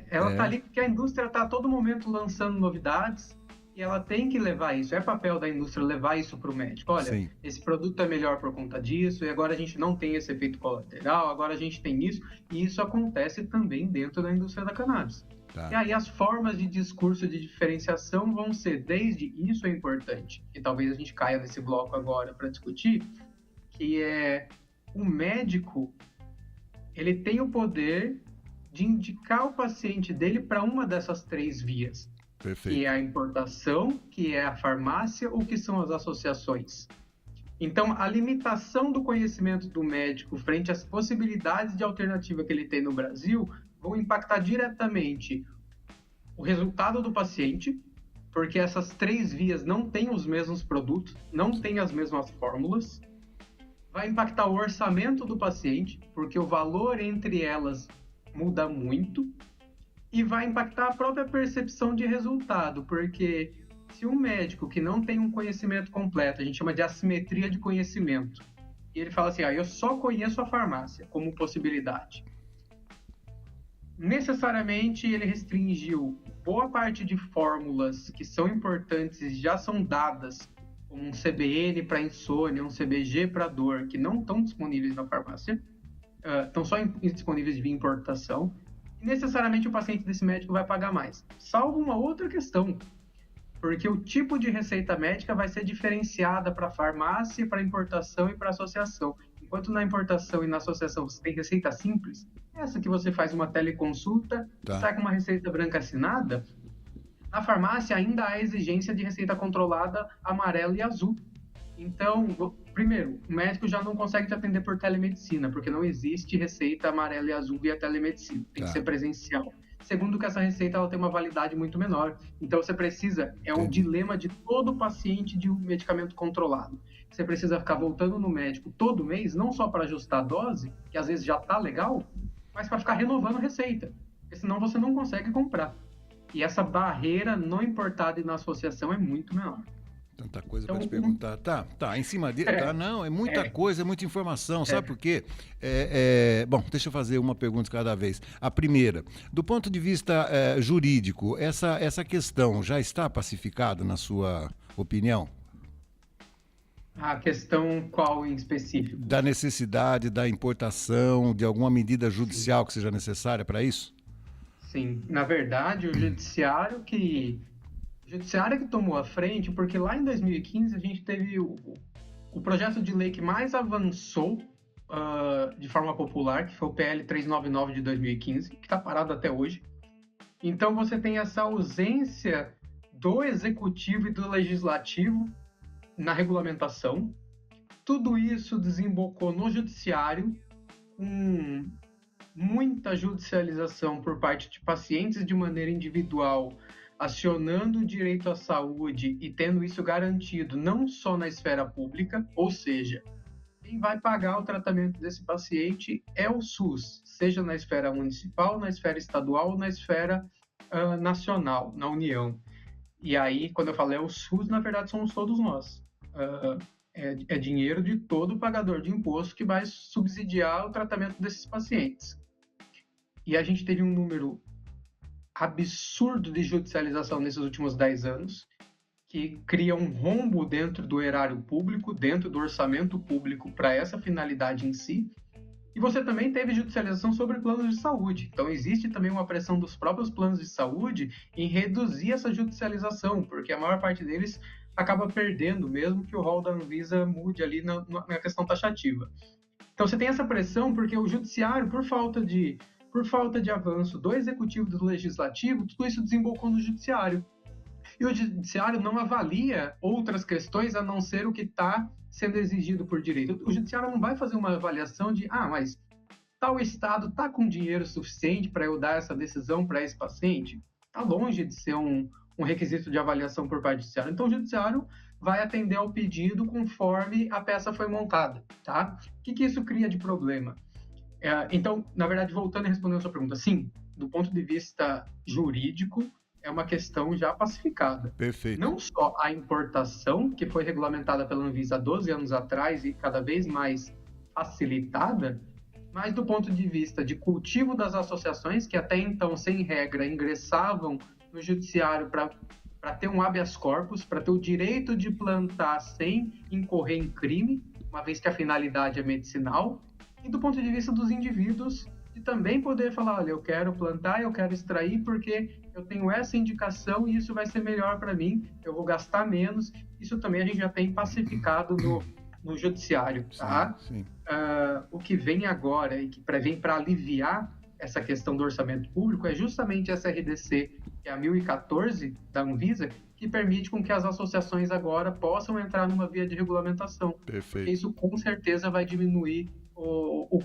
ela está ali porque a indústria está a todo momento lançando novidades e ela tem que levar isso, é papel da indústria levar isso para o médico. Olha, esse produto é melhor por conta disso, e agora a gente não tem esse efeito colateral, agora a gente tem isso, e isso acontece também dentro da indústria da cannabis. Tá. E aí as formas de discurso de diferenciação vão ser desde isso é importante, e talvez a gente caia nesse bloco agora para discutir, que é o médico, ele tem o poder de indicar o paciente dele para uma dessas 3 vias. Perfeito. Que é a importação, que é a farmácia ou que são as associações. Então, a limitação do conhecimento do médico frente às possibilidades de alternativa que ele tem no Brasil vão impactar diretamente o resultado do paciente, porque essas 3 vias não têm os mesmos produtos, não têm as mesmas fórmulas. Vai impactar o orçamento do paciente, porque o valor entre elas muda muito. E vai impactar a própria percepção de resultado, porque se um médico que não tem um conhecimento completo, a gente chama de assimetria de conhecimento, e ele fala assim, eu só conheço a farmácia como possibilidade. Necessariamente ele restringiu boa parte de fórmulas que são importantes e já são dadas, como um CBN para insônia, um CBG para dor, que não estão disponíveis na farmácia, estão só disponíveis via importação. Necessariamente o paciente desse médico vai pagar mais, salvo uma outra questão, porque o tipo de receita médica vai ser diferenciada para farmácia, para importação e para associação. Enquanto na importação e na associação você tem receita simples, essa que você faz uma teleconsulta, sai com uma receita branca assinada, na farmácia ainda há exigência de receita controlada amarela e azul. Então, primeiro, o médico já não consegue te atender por telemedicina, porque não existe receita amarela e azul via telemedicina, tem que ser presencial. Segundo, que essa receita ela tem uma validade muito menor. Então, você precisa, um dilema de todo paciente de um medicamento controlado. Você precisa ficar voltando no médico todo mês, não só para ajustar a dose, que às vezes já está legal, mas para ficar renovando a receita, porque senão você não consegue comprar. E essa barreira no importado e na associação é muito menor. Tanta coisa para Então, te perguntar. Tá, em cima dele. Tá, não, é muita coisa, é muita informação. Sabe por quê? Bom, deixa eu fazer uma pergunta cada vez. A primeira, do ponto de vista jurídico, essa questão já está pacificada, na sua opinião? a questão qual em específico? Da necessidade da importação, de alguma medida Sim. judicial que seja necessária para isso? Sim, na verdade, o judiciário que tomou a frente, porque lá em 2015 a gente teve o projeto de lei que mais avançou de forma popular, que foi o PL 399 de 2015, que está parado até hoje. Então você tem essa ausência do executivo e do legislativo na regulamentação. Tudo isso desembocou no judiciário, com muita judicialização por parte de pacientes de maneira individual, acionando o direito à saúde e tendo isso garantido não só na esfera pública, ou seja, quem vai pagar o tratamento desse paciente é o SUS, seja na esfera municipal, na esfera estadual ou na esfera nacional, na União. E aí, quando eu falo é o SUS, na verdade somos todos nós. É dinheiro de todo pagador de imposto que vai subsidiar o tratamento desses pacientes. E a gente teve um número absurdo de judicialização nesses últimos 10 anos, que cria um rombo dentro do erário público, dentro do orçamento público para essa finalidade em si. E você também teve judicialização sobre planos de saúde. Então, existe também uma pressão dos próprios planos de saúde em reduzir essa judicialização, porque a maior parte deles acaba perdendo, mesmo que o rol da Anvisa mude ali na questão taxativa. Então, você tem essa pressão porque o judiciário, por falta de avanço do executivo e do legislativo, tudo isso desembocou no judiciário. E o judiciário não avalia outras questões a não ser o que está sendo exigido por direito. O judiciário não vai fazer uma avaliação de, mas tal estado está com dinheiro suficiente para eu dar essa decisão para esse paciente? Está longe de ser um requisito de avaliação por parte do judiciário. Então, o judiciário vai atender ao pedido conforme a peça foi montada, tá? O que isso cria de problema? Então, na verdade, voltando a responder a sua pergunta, sim, do ponto de vista jurídico, é uma questão já pacificada. Perfeito. Não só a importação, que foi regulamentada pela Anvisa há 12 anos atrás e cada vez mais facilitada, mas do ponto de vista de cultivo das associações, que até então, sem regra, ingressavam no judiciário para ter um habeas corpus, para ter o direito de plantar sem incorrer em crime, uma vez que a finalidade é medicinal, e do ponto de vista dos indivíduos, de também poder falar, olha, eu quero plantar, eu quero extrair porque eu tenho essa indicação e isso vai ser melhor para mim, eu vou gastar menos. Isso também a gente já tem pacificado no judiciário, tá? Sim, sim. O que vem agora e que vem para aliviar essa questão do orçamento público é justamente essa RDC, que é a 1014 da Anvisa, que permite com que as associações agora possam entrar numa via de regulamentação. Perfeito. Porque isso com certeza vai diminuir o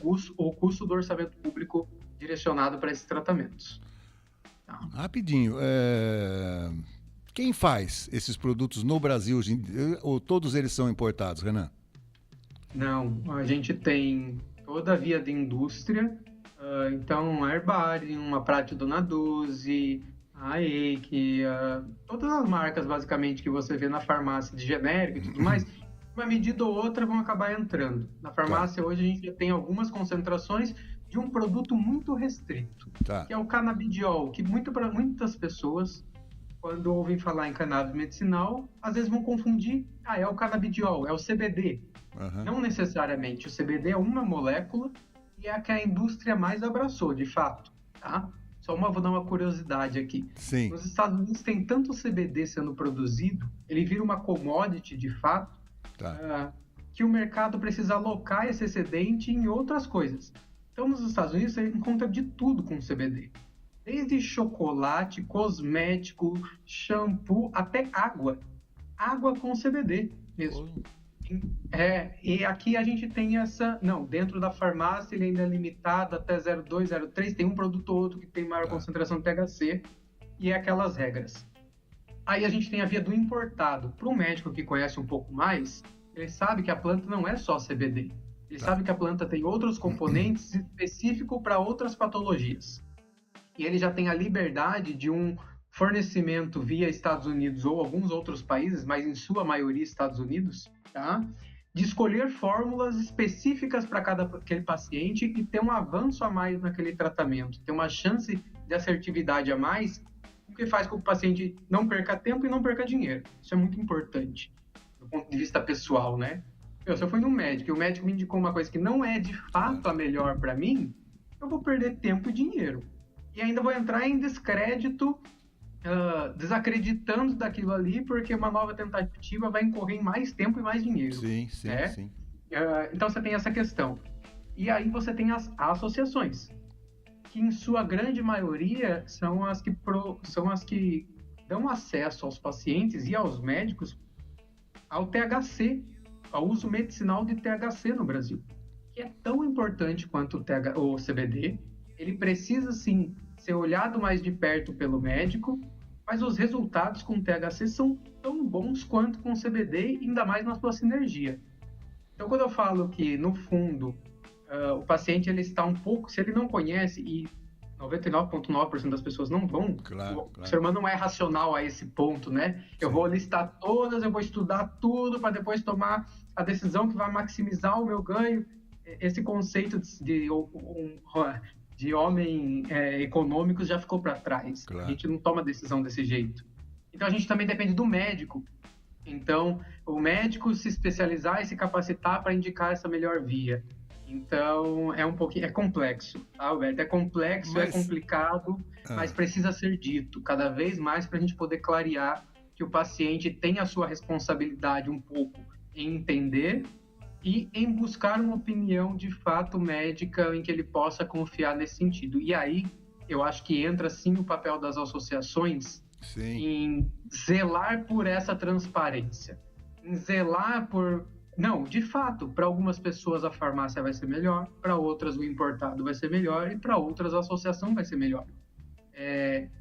custo do orçamento público direcionado para esses tratamentos. Tá. Rapidinho, quem faz esses produtos no Brasil, ou todos eles são importados, Renan? Não, a gente tem toda a via de indústria, então a Herbarium, a Prate Dona Doze, a EIC, todas as marcas basicamente que você vê na farmácia de genérico e tudo mais, uma medida ou outra vão acabar entrando. Na farmácia hoje a gente já tem algumas concentrações de um produto muito restrito, que é o canabidiol, que para muitas pessoas, quando ouvem falar em cannabis medicinal, às vezes vão confundir, é o canabidiol, é o CBD. Uhum. Não necessariamente, o CBD é uma molécula e é a que a indústria mais abraçou, de fato, tá? Vou dar uma curiosidade aqui. Sim. Nos Estados Unidos tem tanto CBD sendo produzido, ele vira uma commodity, de fato, que o mercado precisa alocar esse excedente em outras coisas. Então, nos Estados Unidos, você encontra de tudo com CBD. Desde chocolate, cosmético, shampoo, até água. Água com CBD mesmo. E aqui a gente tem dentro da farmácia ele ainda é limitado até 0,2, 0,3, tem um produto ou outro que tem maior concentração de THC, e é aquelas regras. Aí a gente tem a via do importado. Para um médico que conhece um pouco mais, ele sabe que a planta não é só CBD. Ele sabe que a planta tem outros componentes específicos para outras patologias. E ele já tem a liberdade de um fornecimento via Estados Unidos ou alguns outros países, mas em sua maioria Estados Unidos, tá? De escolher fórmulas específicas para aquele paciente e ter um avanço a mais naquele tratamento, ter uma chance de assertividade a mais, o que faz com que o paciente não perca tempo e não perca dinheiro. Isso é muito importante, do ponto de vista pessoal, né? Se eu fui no médico e o médico me indicou uma coisa que não é de fato a melhor para mim, eu vou perder tempo e dinheiro. E ainda vou entrar em descrédito, desacreditando daquilo ali, porque uma nova tentativa vai incorrer em mais tempo e mais dinheiro. Sim. Então você tem essa questão. E aí você tem as associações, que em sua grande maioria são as que dão acesso aos pacientes e aos médicos ao THC, ao uso medicinal de THC no Brasil, que é tão importante quanto o CBD. Ele precisa, sim, ser olhado mais de perto pelo médico, mas os resultados com THC são tão bons quanto com CBD, ainda mais na sua sinergia. Então, quando eu falo que, no fundo, o paciente ele está um pouco... Se ele não conhece, e 99,9% das pessoas não vão, o ser humano não é racional a esse ponto, né? Sim. Eu vou listar todas, eu vou estudar tudo para depois tomar a decisão que vai maximizar o meu ganho. Esse conceito de homem econômico já ficou para trás. Claro. A gente não toma decisão desse jeito. Então, a gente também depende do médico. Então, o médico se especializar e se capacitar para indicar essa melhor via. Então, é complexo, tá, Alberto? É complexo, é complicado, mas precisa ser dito cada vez mais para a gente poder clarear que o paciente tem a sua responsabilidade um pouco em entender e em buscar uma opinião de fato médica em que ele possa confiar nesse sentido. E aí, eu acho que entra sim o papel das associações em zelar por essa transparência, em zelar por... Não, de fato, para algumas pessoas a farmácia vai ser melhor, para outras o importado vai ser melhor e para outras a associação vai ser melhor.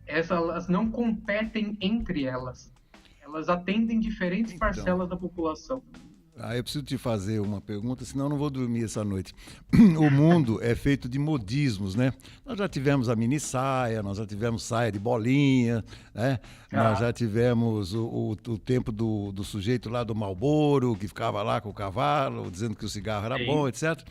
Elas não competem entre elas. Elas atendem diferentes parcelas da população. Eu preciso te fazer uma pergunta, senão eu não vou dormir essa noite. O mundo é feito de modismos, né? Nós já tivemos a mini saia, nós já tivemos saia de bolinha, né? Nós já tivemos o tempo do sujeito lá do Marlboro, que ficava lá com o cavalo, dizendo que o cigarro era bom, etc.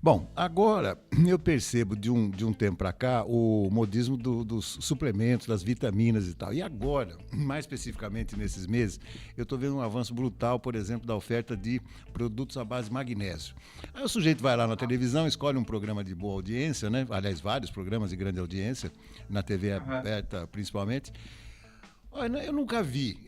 Bom, agora eu percebo de um tempo para cá o modismo dos suplementos, das vitaminas e tal. E agora, mais especificamente nesses meses, eu estou vendo um avanço brutal, por exemplo, da oferta de produtos à base de magnésio. Aí o sujeito vai lá na televisão, escolhe um programa de boa audiência, né? Aliás, vários programas de grande audiência, na TV aberta principalmente. Olha, eu nunca vi.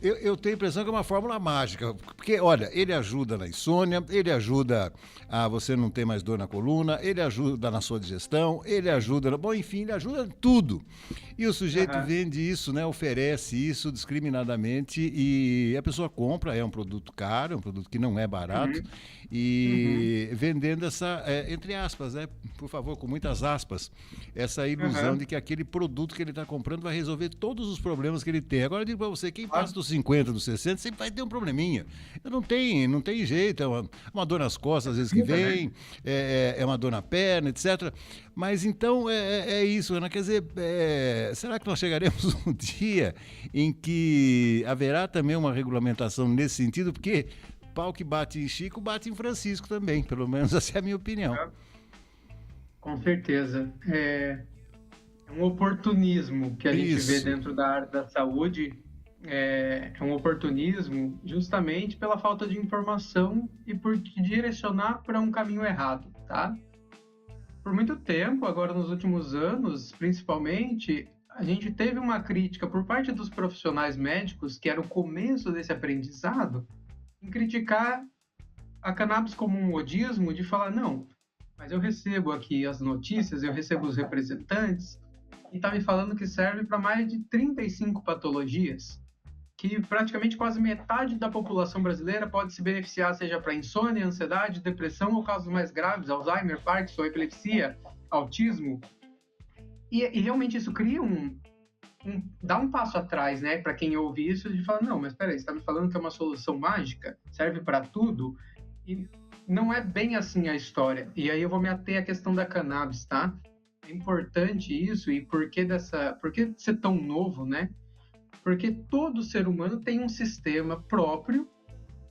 Eu tenho a impressão que é uma fórmula mágica, porque, olha, ele ajuda na insônia, ele ajuda a você não ter mais dor na coluna, ele ajuda na sua digestão, ele ajuda, bom, enfim, ele ajuda em tudo. E o sujeito vende isso, né, oferece isso discriminadamente e a pessoa compra, é um produto caro, é um produto que não é barato, e vendendo essa, entre aspas, né, por favor, com muitas aspas, essa ilusão de que aquele produto que ele está comprando vai resolver todos os problemas que ele tem. Agora eu digo para você, quem passa dos 50, dos 60, sempre vai ter um probleminha. Não tem jeito, é uma dor nas costas, às vezes que vem, é uma dor na perna, etc. Mas então é isso, Ana, quer dizer, será que nós chegaremos um dia em que haverá também uma regulamentação nesse sentido? Porque pau que bate em Chico, bate em Francisco também, pelo menos essa é a minha opinião. Com certeza. É um oportunismo que a gente vê dentro da área da saúde. É um oportunismo justamente pela falta de informação e por direcionar para um caminho errado, tá? Por muito tempo, agora nos últimos anos, principalmente, a gente teve uma crítica por parte dos profissionais médicos, que era o começo desse aprendizado, em criticar a cannabis como um modismo, de falar, não, mas eu recebo aqui as notícias, eu recebo os representantes, e está me falando que serve para mais de 35 patologias, que praticamente quase metade da população brasileira pode se beneficiar, seja para insônia, ansiedade, depressão ou casos mais graves, Alzheimer, Parkinson, epilepsia, autismo. E realmente isso cria dá um passo atrás, né, para quem ouve isso, de falar, não, mas peraí, você está me falando que é uma solução mágica, serve para tudo? E não é bem assim a história. E aí eu vou me ater à questão da cannabis, tá? É importante isso, e por que ser tão novo, né? Porque todo ser humano tem um sistema próprio,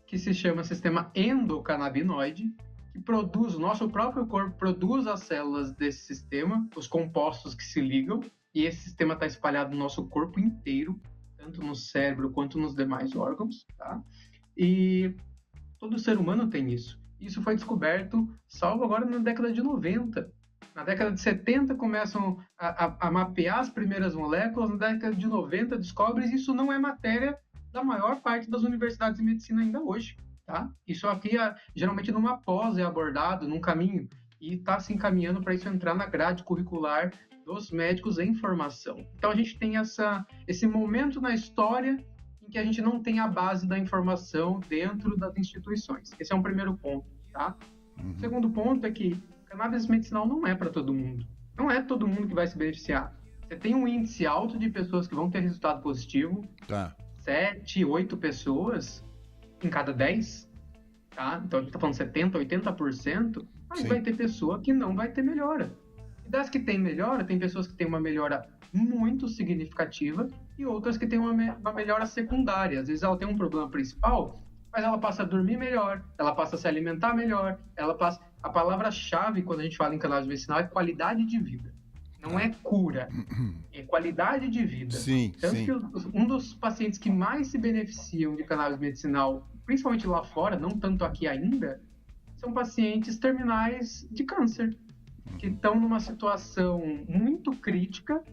que se chama sistema endocannabinoide, que produz, o nosso próprio corpo produz as células desse sistema, os compostos que se ligam, e esse sistema está espalhado no nosso corpo inteiro, tanto no cérebro quanto nos demais órgãos, tá? E todo ser humano tem isso. Isso foi descoberto, salvo agora, na década de 90. Na década de 70 começam a mapear as primeiras moléculas, na década de 90 descobrem isso não é matéria da maior parte das universidades de medicina ainda hoje, tá? Isso aqui, geralmente numa pós é abordado, num caminho, e está se encaminhando para isso entrar na grade curricular dos médicos em formação. Então a gente tem esse momento na história em que a gente não tem a base da informação dentro das instituições. Esse é um primeiro ponto, tá? O segundo ponto é que cannabis medicinal não é para todo mundo. Não é todo mundo que vai se beneficiar. Você tem um índice alto de pessoas que vão ter resultado positivo, 7, 8 pessoas em cada 10, tá? Então a gente está falando 70, 80%, mas vai ter pessoa que não vai ter melhora. E das que tem melhora, tem pessoas que têm uma melhora muito significativa e outras que têm uma melhora secundária. Às vezes ela tem um problema principal, mas ela passa a dormir melhor, ela passa a se alimentar melhor, a palavra-chave quando a gente fala em cannabis medicinal é qualidade de vida. Não é cura, é qualidade de vida. Sim, Tanto sim. que um dos pacientes que mais se beneficiam de cannabis medicinal, principalmente lá fora, não tanto aqui ainda, são pacientes terminais de câncer, que estão numa situação muito crítica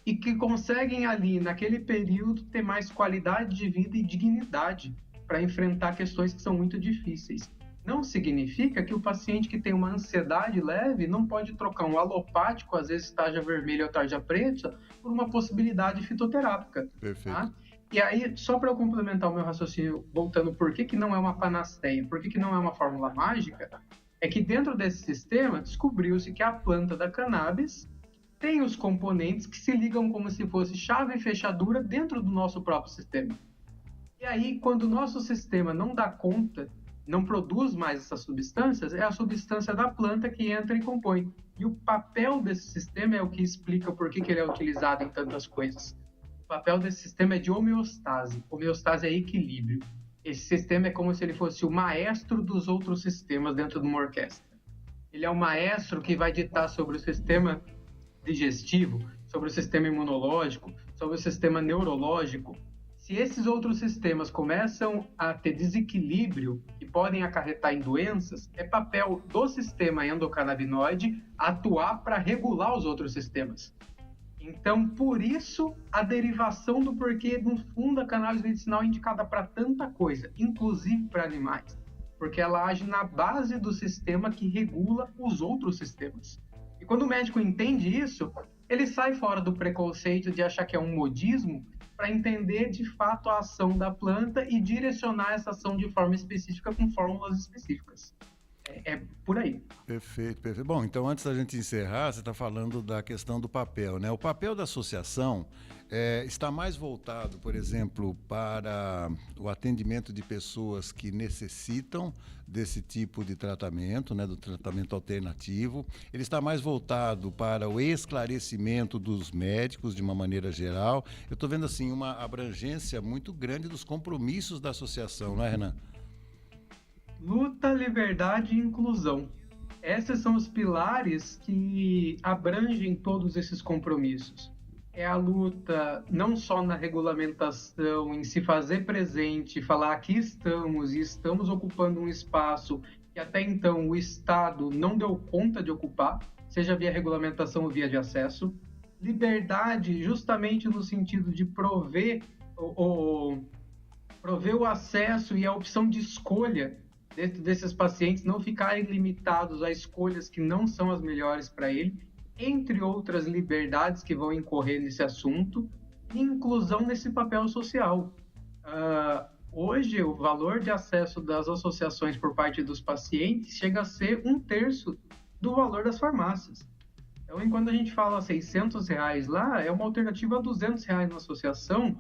e que conseguem ali, naquele período, ter mais qualidade de vida e dignidade para enfrentar questões que são muito difíceis. Não significa que o paciente que tem uma ansiedade leve não pode trocar um alopático, às vezes tarja vermelha ou tarja preta, por uma possibilidade fitoterápica. Perfeito. Tá? E aí, só para eu complementar o meu raciocínio, voltando, por que não é uma panaceia, por que não é uma fórmula mágica, é que dentro desse sistema descobriu-se que a planta da cannabis tem os componentes que se ligam como se fosse chave e fechadura dentro do nosso próprio sistema. E aí, quando o nosso sistema não dá conta, não produz mais essas substâncias, é a substância da planta que entra e compõe. E o papel desse sistema é o que explica por que ele é utilizado em tantas coisas. O papel desse sistema é de homeostase. Homeostase é equilíbrio. Esse sistema é como se ele fosse o maestro dos outros sistemas dentro de uma orquestra. Ele é o maestro que vai ditar sobre o sistema digestivo, sobre o sistema imunológico, sobre o sistema neurológico. Se esses outros sistemas começam a ter desequilíbrio e podem acarretar em doenças, é papel do sistema endocannabinoide atuar para regular os outros sistemas. Então, por isso, a derivação do porquê, no fundo, a cannabis medicinal é indicada para tanta coisa, inclusive para animais, porque ela age na base do sistema que regula os outros sistemas. E quando o médico entende isso, ele sai fora do preconceito de achar que é um modismo para entender de fato a ação da planta e direcionar essa ação de forma específica com fórmulas específicas. É por aí. Perfeito, perfeito. Bom, então antes da gente encerrar, você está falando da questão do papel, né? O papel da associação está mais voltado, por exemplo, para o atendimento de pessoas que necessitam desse tipo de tratamento, né? Do tratamento alternativo. Ele está mais voltado para o esclarecimento dos médicos de uma maneira geral. Eu estou vendo assim uma abrangência muito grande dos compromissos da associação, não é, Renan? Luta, liberdade e inclusão. Esses são os pilares que abrangem todos esses compromissos. É a luta não só na regulamentação, em se fazer presente, falar aqui estamos e estamos ocupando um espaço que até então o Estado não deu conta de ocupar, seja via regulamentação ou via de acesso. Liberdade justamente no sentido de prover o acesso e a opção de escolha dentro desses pacientes, não ficarem limitados a escolhas que não são as melhores para ele, entre outras liberdades que vão incorrer nesse assunto, e inclusão nesse papel social. Hoje, o valor de acesso das associações por parte dos pacientes chega a ser 1/3 do valor das farmácias. Então, enquanto a gente fala R$600 lá, é uma alternativa a R$200 na associação,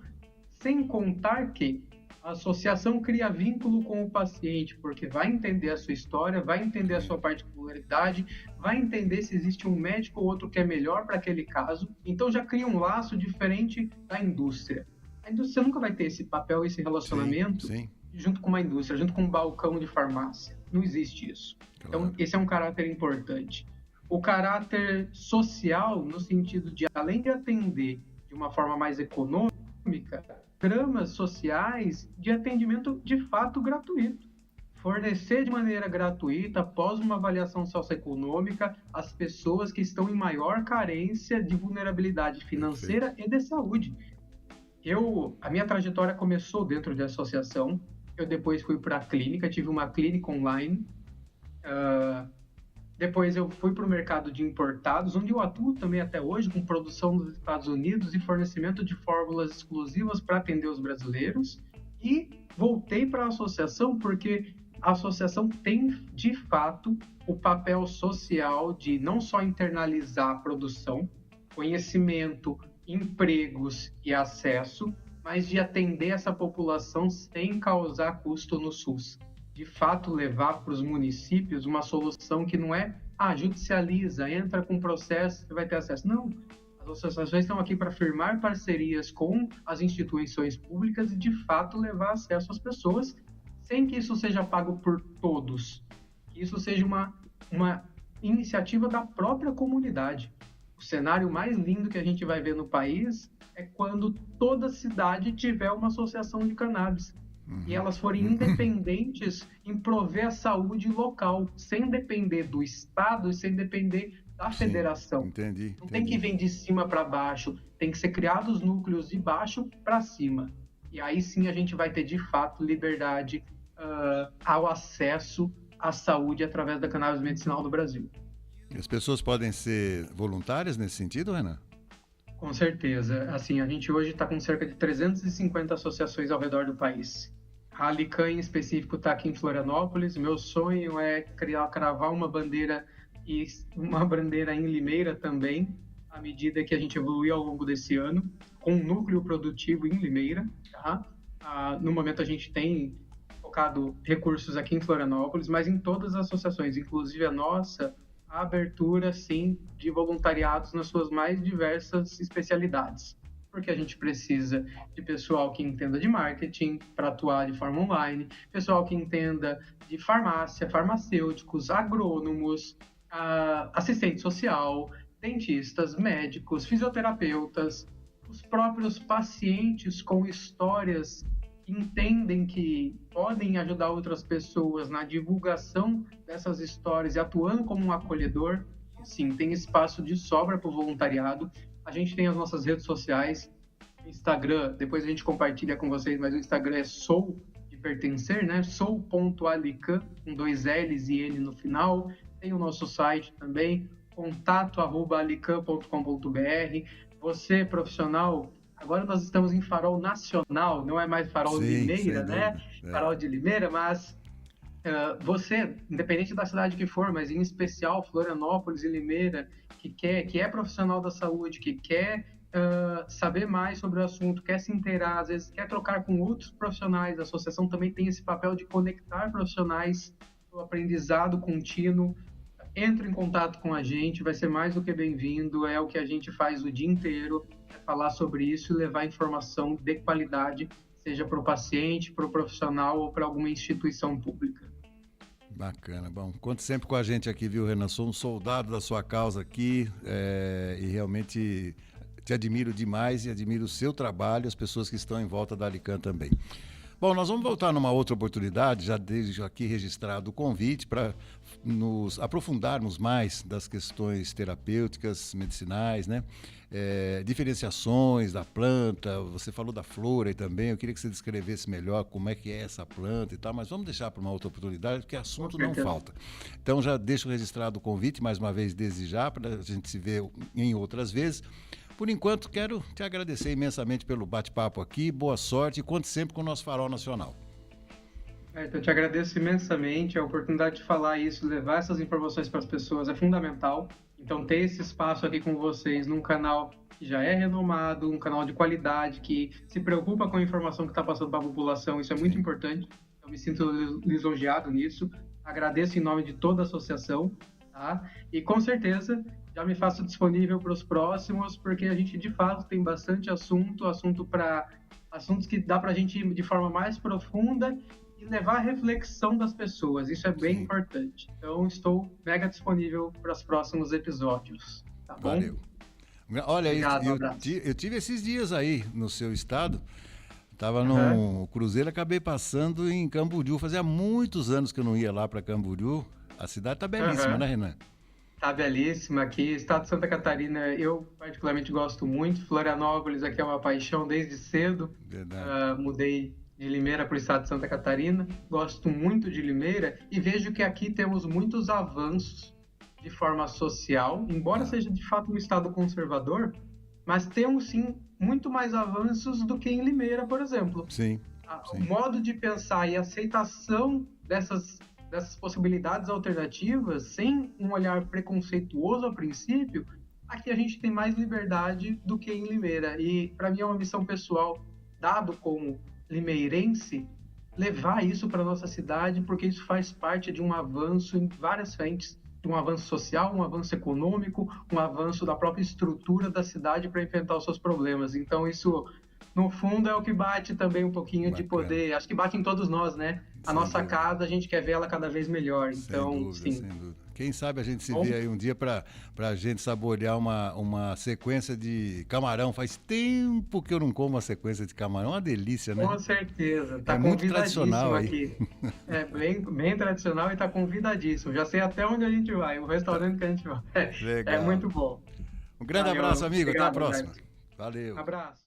sem contar que A associação cria vínculo com o paciente, porque vai entender a sua história, vai entender a sua particularidade, vai entender se existe um médico ou outro que é melhor para aquele caso. Então já cria um laço diferente da indústria. A indústria nunca vai ter esse papel, esse relacionamento junto com uma indústria, junto com um balcão de farmácia. Não existe isso. Claro. Então, esse é um caráter importante. O caráter social, no sentido de, além de atender de uma forma mais econômica, tramas sociais de atendimento de fato gratuito. Fornecer de maneira gratuita, após uma avaliação socioeconômica, as pessoas que estão em maior carência de vulnerabilidade financeira e de saúde. A minha trajetória começou dentro de associação, eu depois fui para a clínica, tive uma clínica online, depois eu fui para o mercado de importados, onde eu atuo também até hoje, com produção nos Estados Unidos e fornecimento de fórmulas exclusivas para atender os brasileiros. E voltei para a associação porque a associação tem, de fato, o papel social de não só internalizar a produção, conhecimento, empregos e acesso, mas de atender essa população sem causar custo no SUS. De fato, levar para os municípios uma solução que não é, judicializa, entra com processo, você vai ter acesso. Não, as associações estão aqui para firmar parcerias com as instituições públicas e, de fato, levar acesso às pessoas, sem que isso seja pago por todos. Que isso seja uma iniciativa da própria comunidade. O cenário mais lindo que a gente vai ver no país é quando toda cidade tiver uma associação de cannabis. E elas forem independentes em prover a saúde local, sem depender do Estado e sem depender da federação. Entendi. Não tem que vir de cima para baixo, tem que ser criados núcleos de baixo para cima. E aí sim a gente vai ter, de fato, liberdade ao acesso à saúde através da cannabis medicinal no Brasil. As pessoas podem ser voluntárias nesse sentido, Renan? Com certeza. Assim, a gente hoje está com cerca de 350 associações ao redor do país. A Alican, em específico, está aqui em Florianópolis. Meu sonho é cravar uma bandeira em Limeira também, à medida que a gente evoluir ao longo desse ano, com um núcleo produtivo em Limeira. Tá? No momento, a gente tem focado recursos aqui em Florianópolis, mas em todas as associações, inclusive a nossa, a abertura, sim, de voluntariados nas suas mais diversas especialidades. Porque a gente precisa de pessoal que entenda de marketing para atuar de forma online, pessoal que entenda de farmácia, farmacêuticos, agrônomos, assistente social, dentistas, médicos, fisioterapeutas, os próprios pacientes com histórias que entendem que podem ajudar outras pessoas na divulgação dessas histórias e atuando como um acolhedor. Sim, tem espaço de sobra para o voluntariado. A gente tem as nossas redes sociais, Instagram, depois a gente compartilha com vocês, mas o Instagram é Sou de pertencer, né? Sou.alican, com 2 L's e N no final. Tem o nosso site também, contato@alican.com.br. Você, profissional, agora nós estamos em Farol Nacional, não é mais Farol Limeira, né? Farol de Limeira, mas você, independente da cidade que for, mas em especial Florianópolis e Limeira, que é profissional da saúde, que quer saber mais sobre o assunto, quer se inteirar, às vezes quer trocar com outros profissionais, a associação também tem esse papel de conectar profissionais para o aprendizado contínuo. Entre em contato com a gente, vai ser mais do que bem-vindo, é o que a gente faz o dia inteiro, é falar sobre isso e levar informação de qualidade, seja para o paciente, para o profissional ou para alguma instituição pública. Bacana. Bom, conte sempre com a gente aqui, viu, Renan? Sou um soldado da sua causa aqui e realmente te admiro demais e admiro o seu trabalho, as pessoas que estão em volta da Alican também. Bom, nós vamos voltar numa outra oportunidade, já deixo aqui registrado o convite para nos aprofundarmos mais das questões terapêuticas, medicinais, né? Diferenciações da planta, você falou da flora aí também, eu queria que você descrevesse melhor como é que é essa planta e tal, mas vamos deixar para uma outra oportunidade, porque assunto não falta. Então já deixo registrado o convite, mais uma vez desde já, para a gente se ver em outras vezes. Por enquanto, quero te agradecer imensamente pelo bate-papo aqui, boa sorte e conte sempre com o nosso Farol Nacional. Então, eu te agradeço imensamente a oportunidade de falar isso, levar essas informações para as pessoas é fundamental. Então, ter esse espaço aqui com vocês num canal que já é renomado, um canal de qualidade, que se preocupa com a informação que está passando para a população, isso é muito importante. Eu me sinto lisonjeado nisso. Agradeço em nome de toda a associação, tá? E com certeza já me faço disponível para os próximos, porque a gente de fato tem bastante assuntos que dá para a gente ir de forma mais profunda e levar a reflexão das pessoas. Isso é bem importante. Então, estou mega disponível para os próximos episódios. Tá bom? Valeu. Olha, Obrigado, eu tive esses dias aí no seu estado. Estava no cruzeiro, acabei passando em Camboriú. Fazia muitos anos que eu não ia lá para Camboriú. A cidade está belíssima, né, Renan? Está belíssima aqui. Estado de Santa Catarina, eu particularmente gosto muito. Florianópolis aqui é uma paixão desde cedo. Mudei de Limeira para o estado de Santa Catarina. Gosto muito de Limeira e vejo que aqui temos muitos avanços de forma social, embora seja de fato um estado conservador, mas temos sim muito mais avanços do que em Limeira, por exemplo. Sim. O modo de pensar e aceitação dessas possibilidades alternativas, sem um olhar preconceituoso a princípio, aqui a gente tem mais liberdade do que em Limeira. E para mim é uma missão pessoal, dado como limeirense, levar isso para nossa cidade, porque isso faz parte de um avanço em várias frentes, de um avanço social, um avanço econômico, um avanço da própria estrutura da cidade para enfrentar os seus problemas. Então isso, no fundo, é o que bate também um pouquinho de poder, acho que bate em todos nós, né? A nossa casa, a gente quer ver ela cada vez melhor. Então, sim. Sem dúvida. Quem sabe a gente se vê aí um dia para a gente saborear uma sequência de camarão. Faz tempo que eu não como uma sequência de camarão. Uma delícia, né? Com certeza. Tá muito tradicional aqui. É bem tradicional e está convidadíssimo. Já sei até onde a gente vai, o restaurante que a gente vai. Legal. É muito bom. Um grande abraço, amigo. Obrigado, até a próxima. Valeu. Abraço.